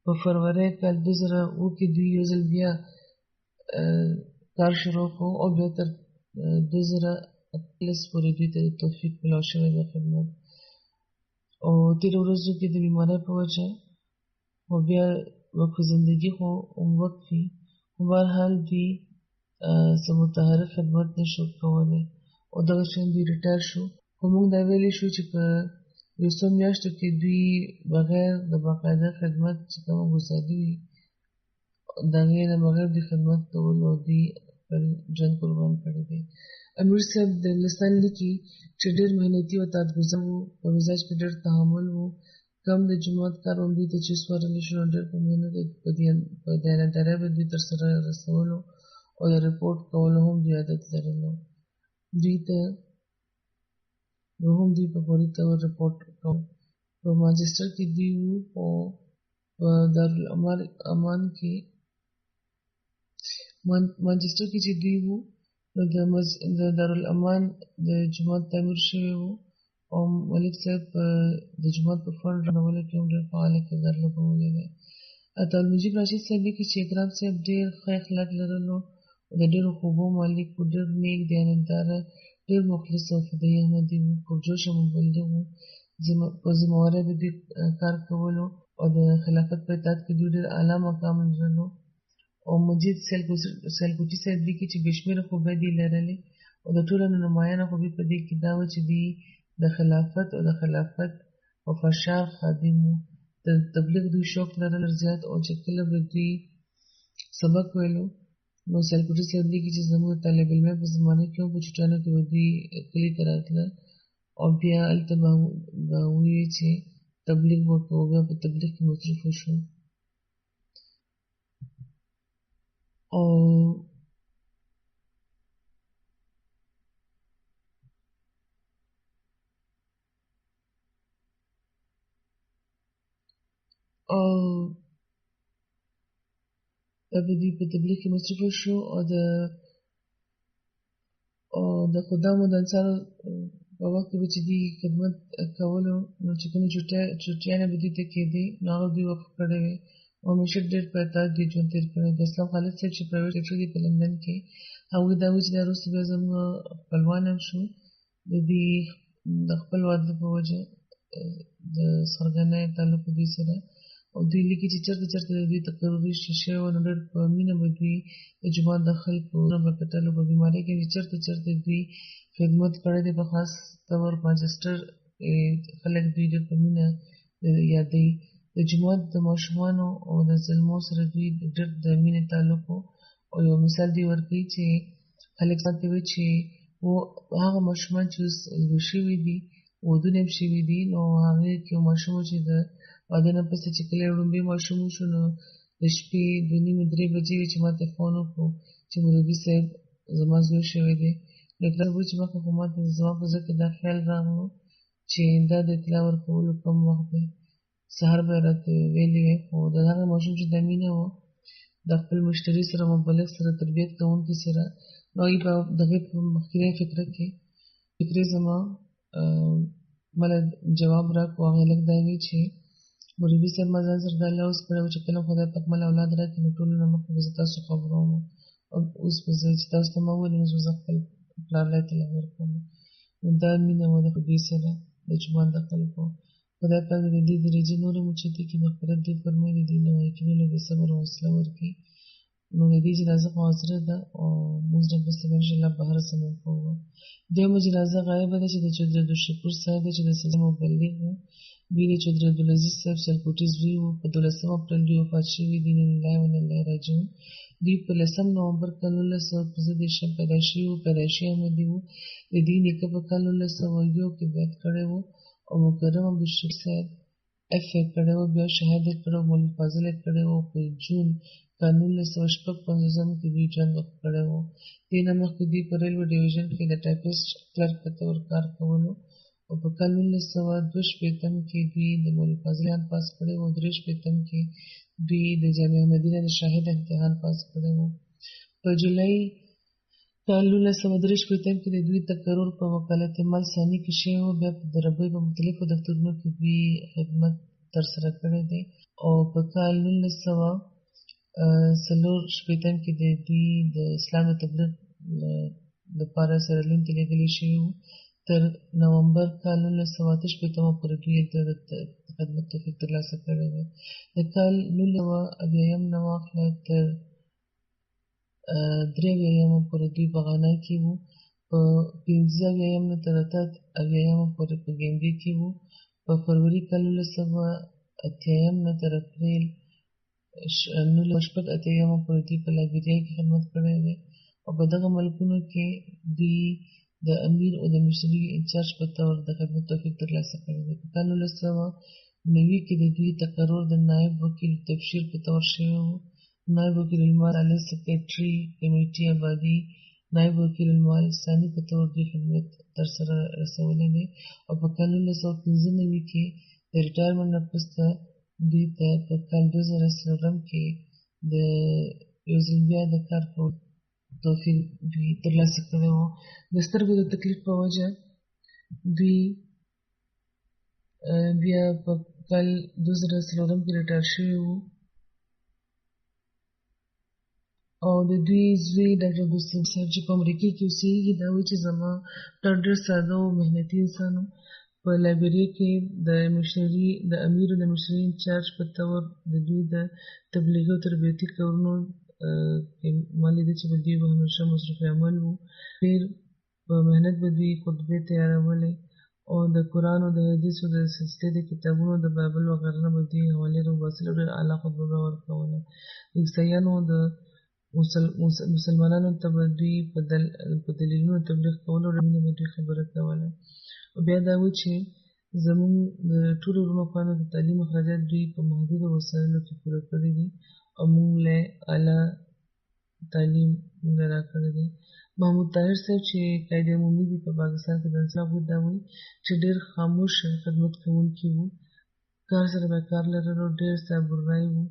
په فروری کال 2007 کې دوی یو ځل بیا کار شروع کړو او بیا تر 2018 پورې دوی ته توفیق ملاو شوی د خدمت. او تېرو ورځو کې د بیمارۍ په وجه خو بیا وقف زندګي خو وقف وي، خو بهرحال دوی څه متحرک خدمت نشو کولی او دغه شان دوی ریټایر شو. خو موږ دا ویلی شو چې په یو څو میاشتو کې دوی بغیر د باقاعده خدمت چې کومه ګزاري وي د هغې نه بغیر دوی خدمت کولو او دوی خپل ژوند قربان کړی دی. امیر صاحب د انګلستان لیکي چې ډېر محنتي او تاعتګزار وو، په مزاج کې ډېر تحمل وو. کم د جومات کار هم دوی ته چې سپارلی شو ډېر په محنت په دیانتدارۍ به دوی ترسره رسولو او د رپورټ کولو هم دوی عادت لرلو. دوی ته هم دوی په فوري طور رپورټ کول. په مانچسټر کې دوی وو او په دارالامان کې مانچسټر کې چې دوی وو نو د دارالامان د جومات تعمیر شوی وو او ملک صاحب د جومات په فنډ رانولو کې هم ډېر فعاله کردار لوبولی دی. عطاالمجید راشد صاحب لیکي چې اکرام صاحب ډېر ښه اخلاق لرلو، د ډېرو خوبو مالک و، ډېر نیک دیانتداره، ډېر مخلص او فدایي احمدي وو، پرجوش او مبلغ وو. په ذمهوارۍ د دوی کار کولو او د خلافت په اطاعت کې دوی ډېر اعلی مقام لرلو. او مجید سیالکوټي صاحب لیکي چې بې شمېره خوبۍ دې لرلې او د ټولو نه نمایانه خوبي په دې کې دا وه چې دوی د خلافت او د خلافت او فشار خادم وو. د تبلیغ دوی شوق لرل زیات، او چې کله به دوی سبق ویلو نو سیالکوټي صاحب لیکي چې زموږ طالب علمۍ په زمانه کې هم په چوټیانو کې به دوی کلي ته راتلل او بیا هلته به ووایي چې تبلیغ وکړو، بیا په تبلیغ کې مصروف وشو. او به دوی په تبلیغ کې مصروف شو او د خدامو د انصارو په وخت کې به چې دوی خدمت کولو نو چې کومې چوټیانې به دوی ته کېدې نو هغه دوی وقف کړی وې او همیشه ډېر په اطاعت دوی ژوند تېر کړی. د اسلام خالد صاحب چې پرایویټ لیکچر دی په لندن کې، هغوی دا وایي چې دا وروسته بیا زموږ خپلوان هم شو د دوی د خپل واده په وجه د سرګنۍ تعلق دوی سره. او دوی لیکي چې چېرته چېرته د دوی تقرري شیشه وه نو ډېر په مینه به دوی د جومات د خلکو به کتل او په بیمارۍ کې چې چېرته چېرته دوی خدمت کړی دی. په خاص طور مانچسټر خلک دوی ډېر په مینه یادوي. د جومات د ماشومانو او د زلمو سره دوی ډېر د مینې تعلق و. او یو مثال دوی ورکوي چې خلک ځانته وایي چې هغه ماشومان چې اوس لوی شوي دي، ودونه یې شوي دي، نو هغې کې یو ماشوم و چې د واده نه پسې چې کله یې وړومبی ماشوم وشو نو د شپې 2:30-3 بجې وې چې ما ته فون وکړو چې مولوي صاحب زما زوی شوی دی. نو اقرار وایي چې مخکې خو ما ته زما په زړه کې دا خیال راغلو چې دا د اطلاع ورکولو کم وخت دی، سهار به یې راته ویلې وې. خو د هغه ماشوم چې دا مینه وه د خپل مشتري سره، مبلغ سره، تربیت کوونکي سره، نو هغوی به د هغې په مخکینۍ فکرې زما مله جواب راکړو. هغې هلک دا وایي چې مولوي صاحب ما ځان سره دا لوز کړی و چې کله خدای پاک مله اولاد راکړي نو ټولو نه مخکې به زه تاسو خبروم، او اوس به زه چې تاسو ته ما وویل نو زه خپل پلارلی ته ورکوم. نو دا مینه وه د دوی سره د جومات د خلکو. خدای پاک د دې درجې نور هم اوچتې کړي، مغفرت دې فرمایي، د دې نوایي کېدلو دې صبر او حوصله ورکړي. نو د دې جنازه خو حاضره ده او مونځ نه پسې به انشاءالله بهر زموږ کوو. دویمه جنازه غایبه ده چې د چودھری عبدالشکور صاحب دی چې د سلسلې مبلغ و. دوی د چودھری عبدالعزیز صاحب سیالکوټي زوی و. په 12 اپریل دوی وفات شوي دي. انا لله و انا الیه راجعون. دوی په 10 نومبر کال 1915 پیدایشي احمدي و. د دوی نیکه په کال 1901 کې بیعت کړی و او مکرم عبدالشکور صاحب اف یې کړی و، بیا شهاد یې کړی و، مولوي فاضل یې کړی و. په جون کال 1956 کې دوی ژوند وقف کړی و. دې نه مخکې دوی په ریلوے ډویژن کې د ټایپسټ کلرک په طور کار کولو او په کال 1962 کې دوی د مولوي فاضل امتحان پاس کړی و. 1963 کې دوی د جامعه مدینه د شاهد امتحان پاس کړی و. په جولای کال 1963 کې د دوی تقرر په وکالت مال ثاني کې شوی و. بیا په دربۍ په مختلفو دفترونو کې دوی خدمت ترسره کړی دی. او په کال 1964 کې د دوی د اسلام د تبلیغ لپاره سیرالین ته لېږلی شوي وو. تر نومبر کال 1968 پورې دوی د خدمت توفیق ترلاسه کړی دی. د کال 1980 نه واخله تر 83 پورې دوی په غانا کې وو. په 85 نه تر 88 پورې په ګیمبي کې وو. په فروری کال 1988 نه تر اپریل 1988 پورې دوی په لایبیریا کې خدمت کړی دی. او په دغه ملکونو کې دوی د امیر او د مشري انچارج په طور د خدمت توفیق ترلاسه کړی دی. په کال 1990 کې د دوی تقرر د نایب وکیل تبشیر په طور شوی و. نایب وکیل المال عالی سیکریټري کمیټې آبادي نایب وکیل المال ثاني په طور دوی خدمت ترسره رسولی دی. او په کال 1995 کې د ریټایرمنټ نه وروسته دوی ته په کال 2004 کې د یو ځل بیا د کار کولو توفیق دوی ترلاسه کړی و. د سترګو د تکلیف په وجه دوی بیا په کال 2004 کې ریټایر شوي وو. او د دوی زوی ډاکټر دوستم صاحب چې په امریکا کې اوسېږي دا وایي چې زما پلار ډېر ساده او محنتي انسان و. په لایبریا کې د امیرو د مشري انچارج په طور د دوی د تبلیغي او تربیتي کارونو کې ما لیده چې په دوی به همیشه مصروف عمل و. ډېر په محنت به دوی خطبې تیارولې او د قرآن او د حدیثو د سلسلې د کتابونو د بایبل وغیره نه به دوی حوالې راوباسلې او ډېر اعلی خطبه به ورکوله. د عیسایانو د مسلمانانو ته به دوی په دلیلونو تبلیغ کولو او مینې به دوی خبره کوله. او بیا دا و چې زموږ د ټولو وروڼو خویندو د تعلیم اخراجات دوی په محدودو وسایلو کې پوره کړي دي او موږ له اعلی تعلیم موږ راکړی دی. محمود طاهر صاحب چې قاید عمومي دي په پاکستان کې د انصاف هغوی دا وایي چې ډېر خاموش خدمت کوونکي وو، کار سره به کار لرلو، ډېر صبرناک وو.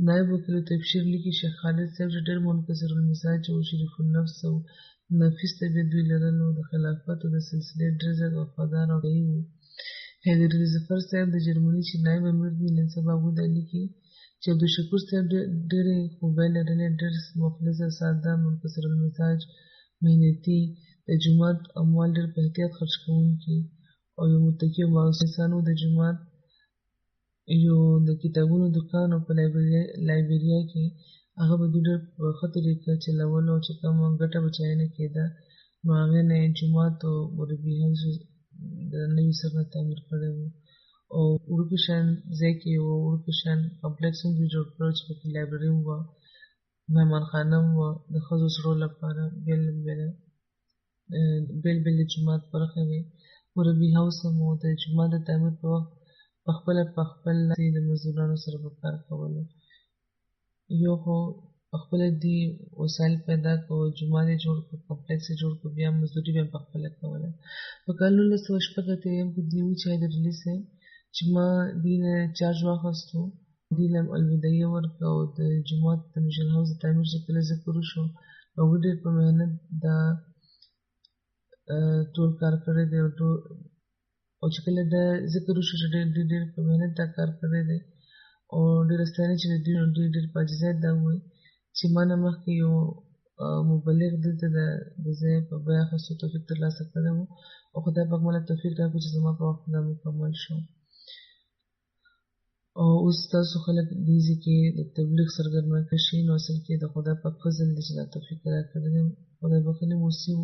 نایب وکیل تبشیر لیکي شیخ خالد صاحب چې ډېر منکسر المزاج او شریف النفس او نفیس طبیعت دوی لرلو، د خلافت او د سلسلې ډېر زیات وفادار او داعی وو. حیدرعلي ظفر صاحب د جرمني چې نایب امیر دي نن سبا هغوی دا لیکي چې عبدالشکور صاحب ډېرې خوبۍ لرلې، ډېر مخلص، ساده، منکسر المزاج، محنتي، د جومات اموال ډېر په احتیاط خرج کوونکي او یو متقي او باوسه انسان و. د جومات یو د کتابونو دکان او په لایبریا کې هغه به دوی ډېر په ښه طریقه چلولو او چې کومه ګټه به چا یې نه کېده نو هغې نه یې جومات او مربي حوض د نوي سر نه تعمیر کړی و او وړوکی شان ځای کې یو وړوکی شان کمپلیکس هم دوی جوړ کړی چې پکې لایبرري هم وه، مهمانخانه هم وه د ښځو سړو لپاره، بېل بېل د جومات برخې وې، مربي حوض هم و. د جومات د تعمیر په وخت په خپل لاس د مزدورانو سره به کار کولو. یو خو پخپله دوی وسایل پیدا کړو، جومات یې جوړ کړو، کمپلیکس یې جوړ کړو، بیا مزدوري به یې پخپله کوله. په کال 1986 کې دوی وایي چې حیدرعلي صاحب چې ما دوی نه چارج واخیستو، دوی له الوداعي ورکړه او د جومات د مشن حوض د تعمیر چې کله ذکر وشو هغوی ډېر په محنت دا ټول کار کړی دی او چې کله دا ذکر وشو چې ډېر په محنت دا کار کړی دی او ډېره ستاینه چې د دوی نو دوی ډېر په عاجزۍ دا ووایي چې ما نه مخکې یو مبلغ دلته د ځای په بیه اخیستو توفیق ترلاسه کړی و او خدای پاک مله توفیق راکړو چې زما په وخت دا مکمل شو. او اوس تاسو خلک دې ځای کې د تبلیغ سرګرمه شئ نو اصل کې د خدای پاک فضل دی چې دا توفیق راکړی دی. خدای بخښلي موسي و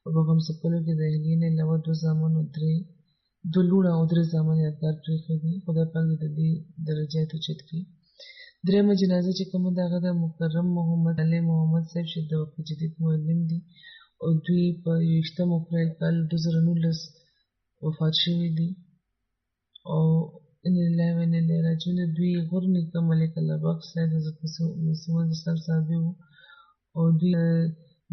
او په غم څپلو کې د اهلیې نه علاوه 2 زامن او 2 لوڼه او 3 زامن یادګار پرېښي دي. خدای پاک دې د دې درجات اوچت کړي. درېیمه جنازه چې کومه ده هغه د مکرم محمد علي محمد صاحب چې د وقف جدید معلم دي او دوی په 21 اپریل کال 2019 وفات شوي دي او ان لله و انا الیه راجعون. دوی غور نیکه ملک الله بخش صاحب حضرت مسیح اسلام صحابي وو او دوی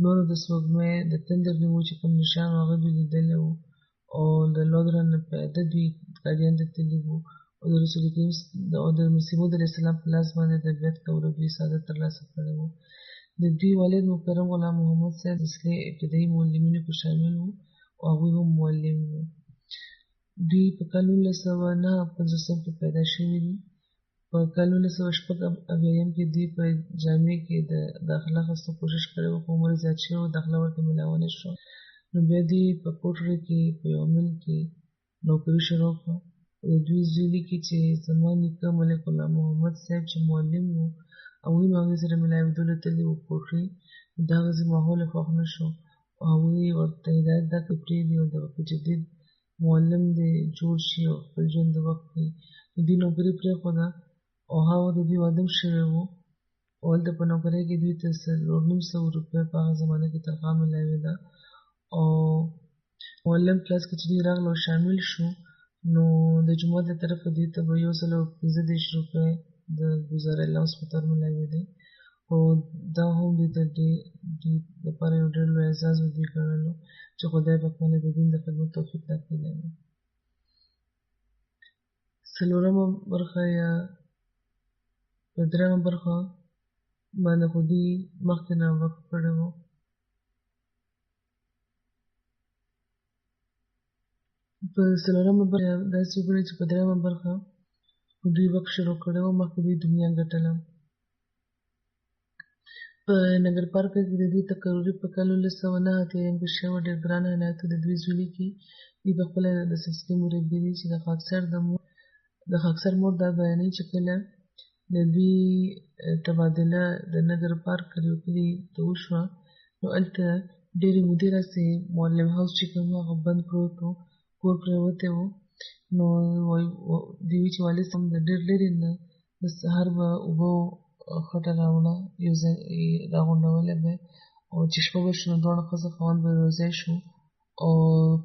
نورو د سپوږمۍ د تندر نیمو چې کوم نشان هغه دوی لیدلی وو او د لودره نه پیاده دوی قادیان ته تللي وو او د رسول کریم او د مسیح موعود علیه السلام په لاس باندې د بیعت کولو دوی سعادت ترلاسه کړی وو. د دوی والد مکرم غلام محمد صاحب د اصلي ابتدایي معلمینو کې شامل وو او هغوی هم معلم وو. دوی په کال 1959 کې پیدا شوي دي. په کال 1986 کې دوی په جامع کې د داخله اخیستو کوشش کړی و، خو عمر زیات شوی و، داخله ورته میلاوه نه شوه. نو بیا دوی په کوټري کې په یو مل کې نوکري شروع کړه. د دوی زوی لیکي چې زما نیکه ملک الله محمد صاحب چې معلم و هغوی نو هغې سره میلاوېدلو تللي وو کوټري، د هغه ځای ماحول یې خوښ نه شو او هغوی ورته هدایت دا کړې پرېږدي او د وقف جدید معلم دې جوړ شي او خپل ژوند د وخت کې دوی نوکري پرېښوده او هغه د دوی واده هم شوی و او هلته په نوکرۍ کې دوی ته 4,900 روپۍ په هغه زمانه کې تنخوا میلاوېده او معلم کلاس کې چې دوی راغله او شامل شو نو د جومات له طرفه دوی ته به 115 روپۍ د ګزارۍ الاونس په طور میلاوېدی او دا هم دوی ته دوی لپاره یو ډېر لوی اعزاز و دوی ګڼلو چې خدای پاک باندې د دین د خدمت توفیق راکړی و. څلورمه برخه یا په درېیمه برخه باندې خو دوی مخکې نه وقف کړی و. په څلورمه برخه داسې وګڼئ چې په درېیمه برخه خو دوی وقف شروع کړی و، مخکې دوی دنیا ګټله. په نګر پارک کې د دوی تقرري په کال 1909 اتیا په شوه ډېر ګران عنایتو د دوی زوی کې دوی په خپله د سلسلې مربي دي چې د خاکسار مور دا بیانوي چې کله د دوی تبادله د نګر پارک کلیو ته وشوه نو هلته ډېرې مودې راسې معلم هاوس چې کوم هغه بند پروت و کور پرېوتی و نو دوی وایي چې والد صاحب د ډېر لرې نه د سهار به اوبه خټه راوړه یو ځای راغونډولی به او چې شپه به شو نو دواړه ښځه خاوند به یو ځای شو او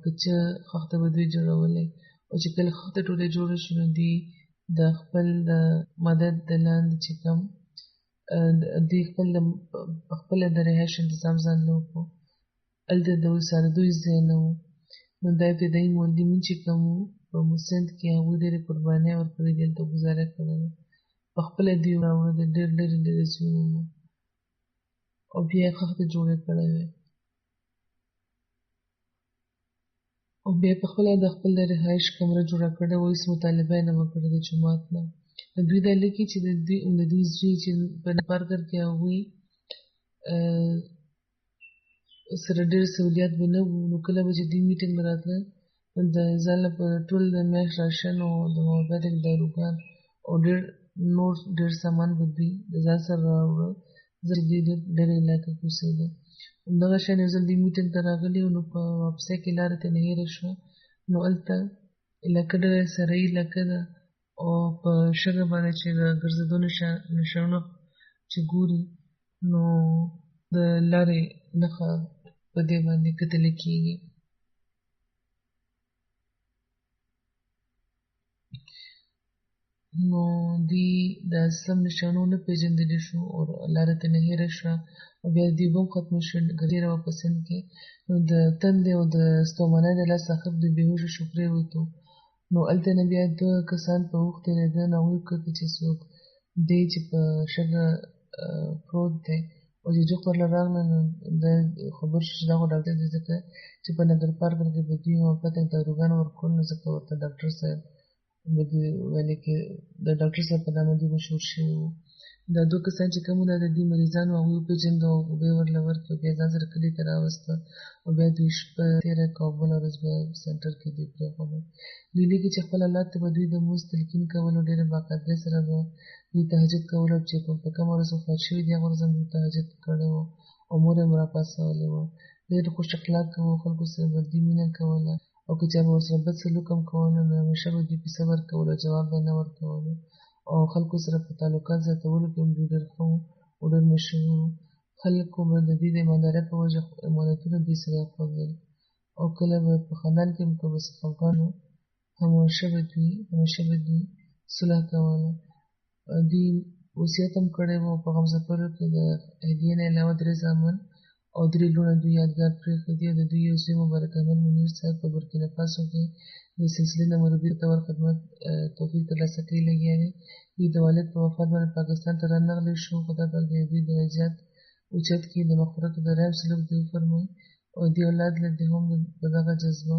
کچه خښته به دوی جوړولی او چې کله خښته ډوډۍ جوړه شو نو دوی د خپل د مدد د لاندې چې کوم دوی خپله د رهایش انتظام ځان له وکړو هلته د اوسېدو ځای نه و نو دا ابتدایي معلمین چې کوم وو په سند کې هغوی ډېرې قربانۍ ورکړې دي هلته ګزاره کړې ده پخپله دوی راوړه د ډېر لرې ځایونو نه او بیا یې خښتې جوړې کړې وې او بیا پخپله د خپل د رهایش کمره جوړه کړې وه هېڅ مطالبه یې نه وه کړې د جومات نه نو دوی دا لیکي چې د دوی زوی چې په پارکر کې هغوی سره ډېر سهولیات به نه وو نو کله به چې دوی میټینګ ته راتله نو د ځان لپاره ټول د میاشت راشن او د هومیوپیتیک داروګان او نور ډېر سامان به دوی د ځان سره راوړه ځکه دوی ډېرې علاقه کې اوسېده همدغه شان یو ځل دوی میټینګ ته راغلي نو په واپسۍ کې لاره ترې هېره شوه نو هلته علاقه ډېره صحرایي علاقه ده او په شګه باندې چې د ګرځېدو نښانونه چې ګوري نو د لارې نښه په دې باندې کتلی کېږي نو دوی د اسلام نښانو نه پېژندلی شو او لاره ترې هېره شوه او بیا دوی به هم ختمه شوې ګرځېره وه په سند کې نو د تندې او د ستومانۍ د لاسه آخر دوی بېهوشه شو پرېوتو نو هلته نه بیا دوه کسان په اوښ تېرېده نو هغوی وکتل چې څوک دی چې په شګه پروت دی او چې جوخت ورله راغله نو دا خبر شو چې دا خو ډاکټر دی ځکه چې په نګر پارک کې به دوی هومیوپیتیک داروګان ورکول نو ځکه ورته ډاکټر صاحب به دوی ویلې کې د ډاکټر صاحب په نامه دوی مشهور شوي وو دا دوه کسان چې کوم دا د دې مریضان وو هغوی وپېژنده او اوبه یې ورله ورکړې او بیا ځان سره کلي ته راوسته او بیا دوی شپه تېره کړه او بله ورځ بیا سینټر کې دوی پرېښوده دوی لیکي چې خپل حالات ته به دوی د مونځ تلقین کول او ډېرې باقاعدګۍ سره به دوی تهجد کول او چې په کومه ورځ وفات شوي دي هغه ورځ هم دوی تهجد کړی و او مور یې هم راپاڅولې وه ډېر خوش اخلاقه وو خلکو سره به دوی مینه کوله او که چا به ورسره بد سلوک هم کوله نو همیشه به دوی په صبر کولو او جواب به یې نه ورکولو او خلکو سره په تعلقات زیاتولو کې هم دوی ډېر ښه وو او ډېر مشهور وو خلکو به د دوی د ایماندارۍ په وجه امانتونه دوی سره خوړل او کله به په خاندان کې هم که به څه خفګان وو همیشه به دوی صلح کوله دوی وصیت هم کړی و په غمزفرو کې د هدیې نه علاوه 3 زامن او 3 لوڼه دوی یادګار پرېښي دي او د دوی یو زوی مبارک احمد منیر صاحب په بورکینا فاسو کې د سلسلې د مربي په طور خدمت توفیق ترلاسه کوي لګیا دی دوی د والد په وفات باندې پاکستان ته رانغلی شو خدای پاک د دوی درجات اوچت کړي د مغفرت او د رحم سلوک دوی وفرمایي او دې اولاد له دې هم په دغه جذبه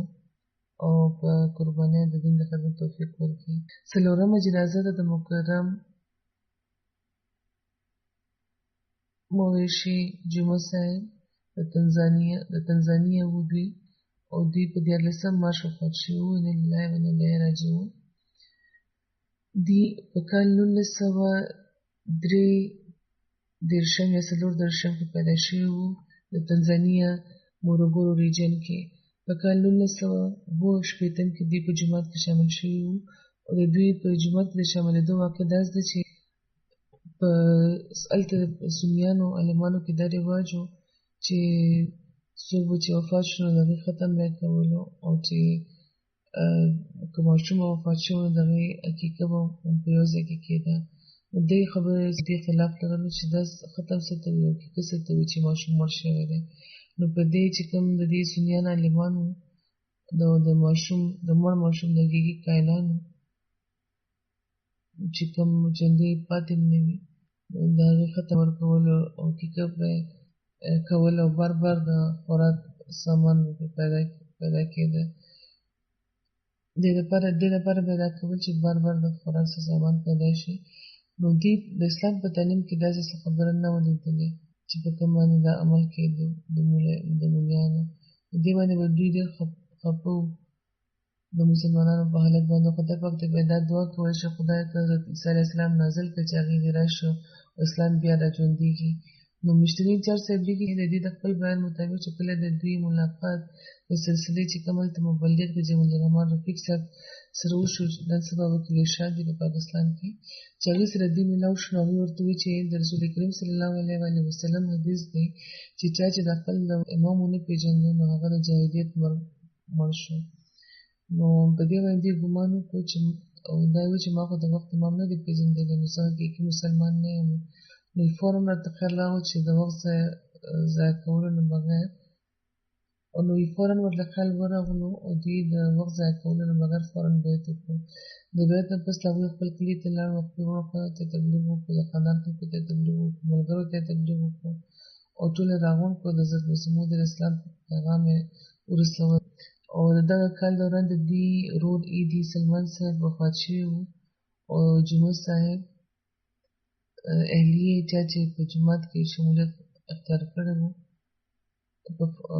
او په قربانۍ د دین د خدمت توفیق ورکړي 4مه جنازه ده د مکرم مویشي جمعه صاحب د تنزانیه و دوی او دوی په 14 مارچ وفات شوي وو انا لله و انا الیه راجعون دوی په کال 1913 یا 14 کې پیدا شوي وو د تنزانیه مورګورو ریجن کې په کال 1918 کې دوی په جومات کې شامل شوي وو او د دوی په جومات کې د شاملېدو واقع داسې ده چې په هلته سنیانو عالمانو کې دا رواج و چې څوک به چې وفات شو نو د هغې ختم به یې کولو او چې که ماشوم وفات شوی نو د هغې عقیقه به په یو ځای کې کېده نو دې خبرې دې خلاف لرلو چې دا ختم څه ته وي عقیقه څه ته وي چې ماشوم مړ شوی دی نو په دې چې کوم د دې سنیان عالمان وو د مړ ماشوم د عقیقې قایلانو چې کوم ژوندی پاتې نه وي د هغې ختم ورکولو او عقیقه به کول او بار بار د خوراک سامان پیدا کېده دې لپاره پیدا کول چې بار بار د خوراک سامان پیدا شي نو دوی د اسلام په تعلیم کې داسې څه خبره نه وه لیدلې چې په کوم باندې دا عمل کېدو د مولیانو دې باندې به دوی ډېر خفه وو د مسلمانانو په حالت باندې. خدای پاک ته به دا دعا کوله چې خدای ته حضرت عیسی علیه السلام نازل کړه چې هغې دې راشي او اسلام بیا را ژوندېږي. نو مشتري انچارج صاحب لیکي د دې د خپل بیان مطابق چې کله د دوی ملاقات د سلسلې چې کوم هلته مبلغ د جمیل الرحمن رفیق صاحب سره وشو نن سبا وکیل ارشاد دی په پاکستان کې چې هغې سره دې ملاو شو. هغې ورته وویل چې د رسول کریم صلی الله علیه وسلم حدیث دی چې چا چې د خپل امام ونه پېژنده نو هغه د جاهلیت مړ شو. نو په دې باندې ګمان وکړو چې دا یې وویل چې ما خو د وخت امام نه دی پېژندلی نو زه حقیقي مسلمان نه یم. نو فوراً راته خیال راغی چې د وخت ضایع کولو نه بغیر نو فوراً ورته خیال ورغلو او دوی د وخت ضایع کولو نه بغیر فوراً بیعت وکړو. د بیعت نه پس هغوی خپل کلي ته لاړو، خپلو وروڼو ته تبلیغ وکړو، د خاندان خلکو ته تبلیغ وکړو، ملګرو ته تبلیغ وکړو او ټول یې راغونډ کړو. د حضرت مسیح موعود علیه السلام پیغام یې ورسول. او د دغه کال دوران د دوی رور ایدي سلمان صاحب وفات شوي وو او جمعه صاحب اهلیې چا چې په جومات کې شمولیت اختیار کړی وو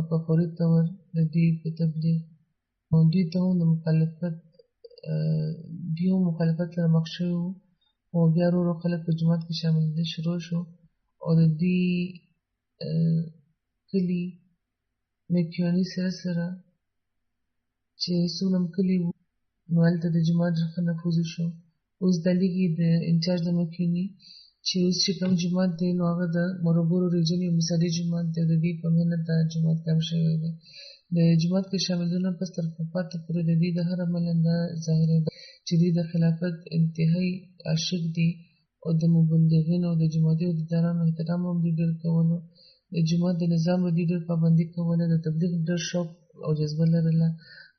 په فوري طور د دوی په تبلیغ دوی ته هم د مخالفت سره مخ شوي وو او بیا ورو ورو خلک په جومات کې شاملېدل شروع شو او د دوی کلي میکیوني سره چې څومره هم کلي وو نو هلته د جومات ډېر ښه نفوذ شو. اوس دا لیکي د انچارج د میکیوني چې اوس چې کوم جومات دی نو هغه د مروبورو ریجن یو مثالي جومات دی. د دوی په محنت دا جومات کم شوی دی. د جومات کې شاملېدو نه پس تر وفاته پورې د دوی د هر عمل دا ظاهرېده چې دوی د خلافت انتهایي عاشق دي او د مبلغینو او د جوماتي عهدیدارانو احترام هم دوی ډېر کولو. د جومات د نظام به دوی ډېر پابندي کوله، د تبلیغ ډېر شوق او جذبه لرله.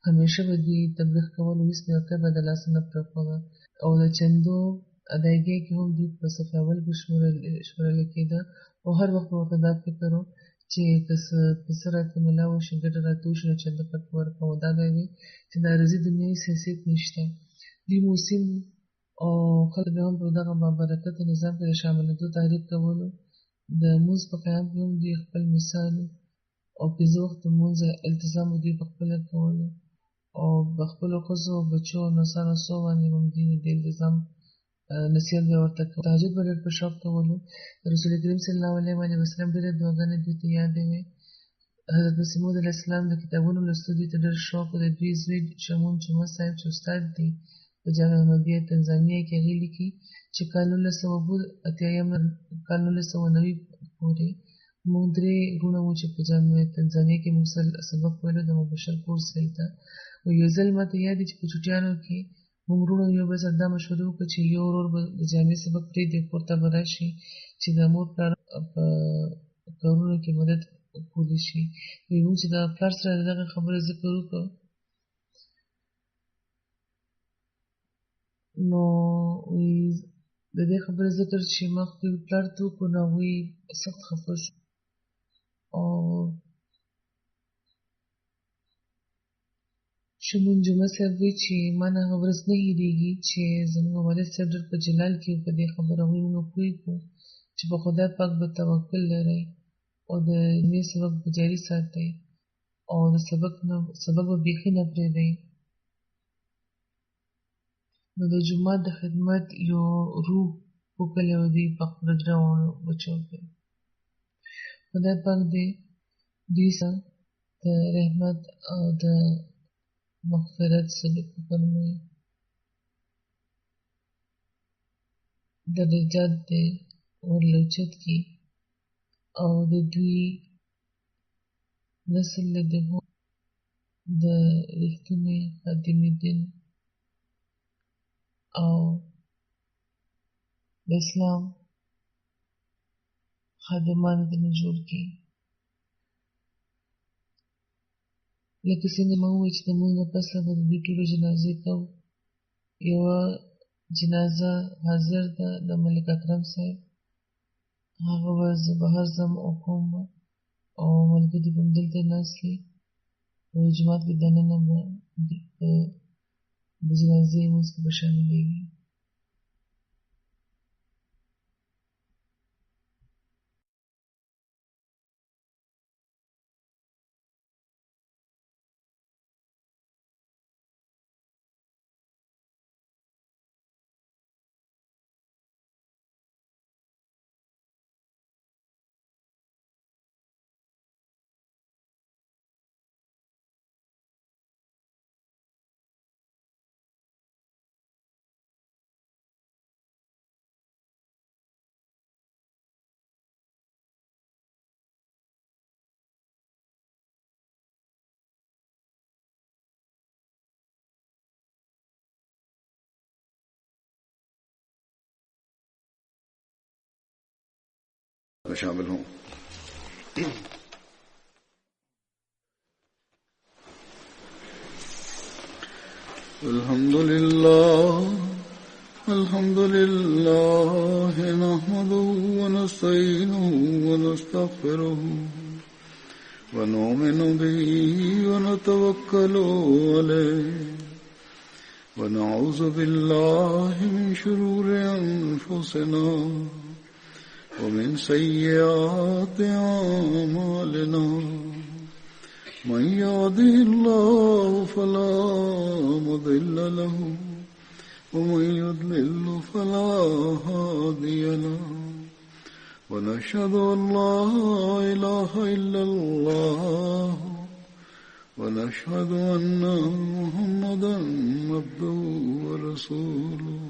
همیشه به دوی تبلیغ کولو، هېڅ موقع به د لاسه نه پرېښوده او د چندو ادایګۍ کې هم دوی په صف اول کې شمېرل کېده او هر وخت به ورته دا فکر و چې که څه پیسه راته میلاو شي ګټه راته وشي نو چنده پکې ورکړم. دا دی چې د عارضي دنیایي حیثیت نشته. دوی موسم او خلک به هم په دغه بابرکته نظام کې د شاملېدو تحریک کولو. د لمونځ په قیام کې هم دوی خپل مثال او پنځه وخته لمونځ التزام دوی په خپله کولو او په خپلو ښځو او بچو او نڅا باندې هم دوی د التزام نصیحت به ورته کول. تهجد به ډېر په شوق کولو. رسول کریم صلی الله علیه وسلم ډېرې دعاګانې دوی ته یادې وې. حضرت مسیح موعود علیه السلام د کتابونو لوستلو دوی ته ډېر شوق و. د دوی زوی شمون جمعه صاحب چې استاد دی په جامعه احمدیه تنزانیه کې هغې لیکي چې کال 1990 پورې موږ 3 وروڼه وو چې په جامعه تنزانیه کې موږ سبق ویلو د مبشر کورس هلته. یو ځل ماته یاد دی چې په چوټیانو کې موږ وروڼو یو بل سره دا مشورې وکړه چې یو ورور به د جامع سبق پرېږدي کور ته به راشي چې د مور پلار په کارونو کې مدد وکولی شي. موږ چې د پلار سره د دغې خبرې ذکر وکړ نو د دې خبرې ذکر چې ما خپل پلار ته وکړو نو هغوی سخت خفه شو او شمون جمعه صاحب وایي چې ما نه هغه ورځ نه هېرېږي چې زموږ والد صاحب ډېر په جلال کې په دې خبره هغوی موږ پوهېږو چې په خدای پاک به توکل لرئ او د جمعې سبق به جاري ساتئ او د سبق به بیخي نه پرېږدئ. نو د جومات د خدمت یو روح پوکلی و دوی په خپلو درواغو بچو کې. خدای پاک دې دوی سره د رحمت او د مغفرت سلوک وفرمایي. درجات دې ورلوچت کړي او د دوی نسل له د رښتونې خادم دین او د اسلام خادمان دې جوړ کړي. لکه څنګه ما وویل چې د لمونځ نه پس به د دوی ټولو جنازې کوو. یوه جنازه حاضر ده د ملک اکرم صاحب، هغه به زه بهر ځم او کوم به او ملګري به همدلته ناست وي په جومات کې دننه به د جنازې لمونځ کې به شاملېږي. में शामिल हों। अल्हम्दुलिल्लाह नहमदुहु व नस्तईनुहु व नस्तगफिरुहु व नु'मिनु बिही व नतवक्कलु अलैहि व नऊज़ु बिल्लाहि मिन शुरूरि अनफुसिना व मिन सय्यिआति अअमालिना मन यहदिहिल्लाहु फला मुदिल्ल लहु व मन युद्लिल फला हादिय लहु व नशहदु अन ला इलाहा इल्लल्लाह व नशहदु अन्ना मुहम्मदन अब्दुहु व रसूलुहु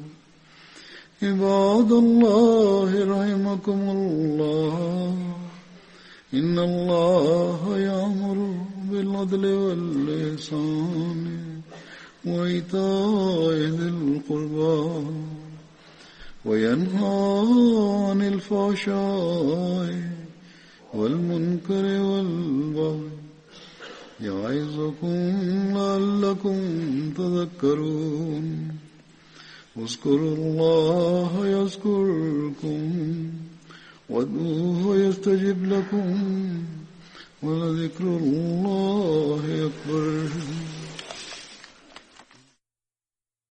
इबादल्लाहि रहिमकुमुल्लाह इन्न अल्लाह यामुरु बिल अदलि वल इहसानि व ईताइ ज़िल क़ुर्बा व यन्हा अनिल फ़हशाइ वल मुनकरि वल बग़य यइज़ुकुम लअल्लकुम तज़क्करून उज़्कुरुल्लाह यज़्कुरकुम वदऊहु यस्तजिब लकुम वलज़िक्रुल्लाहि अकबर।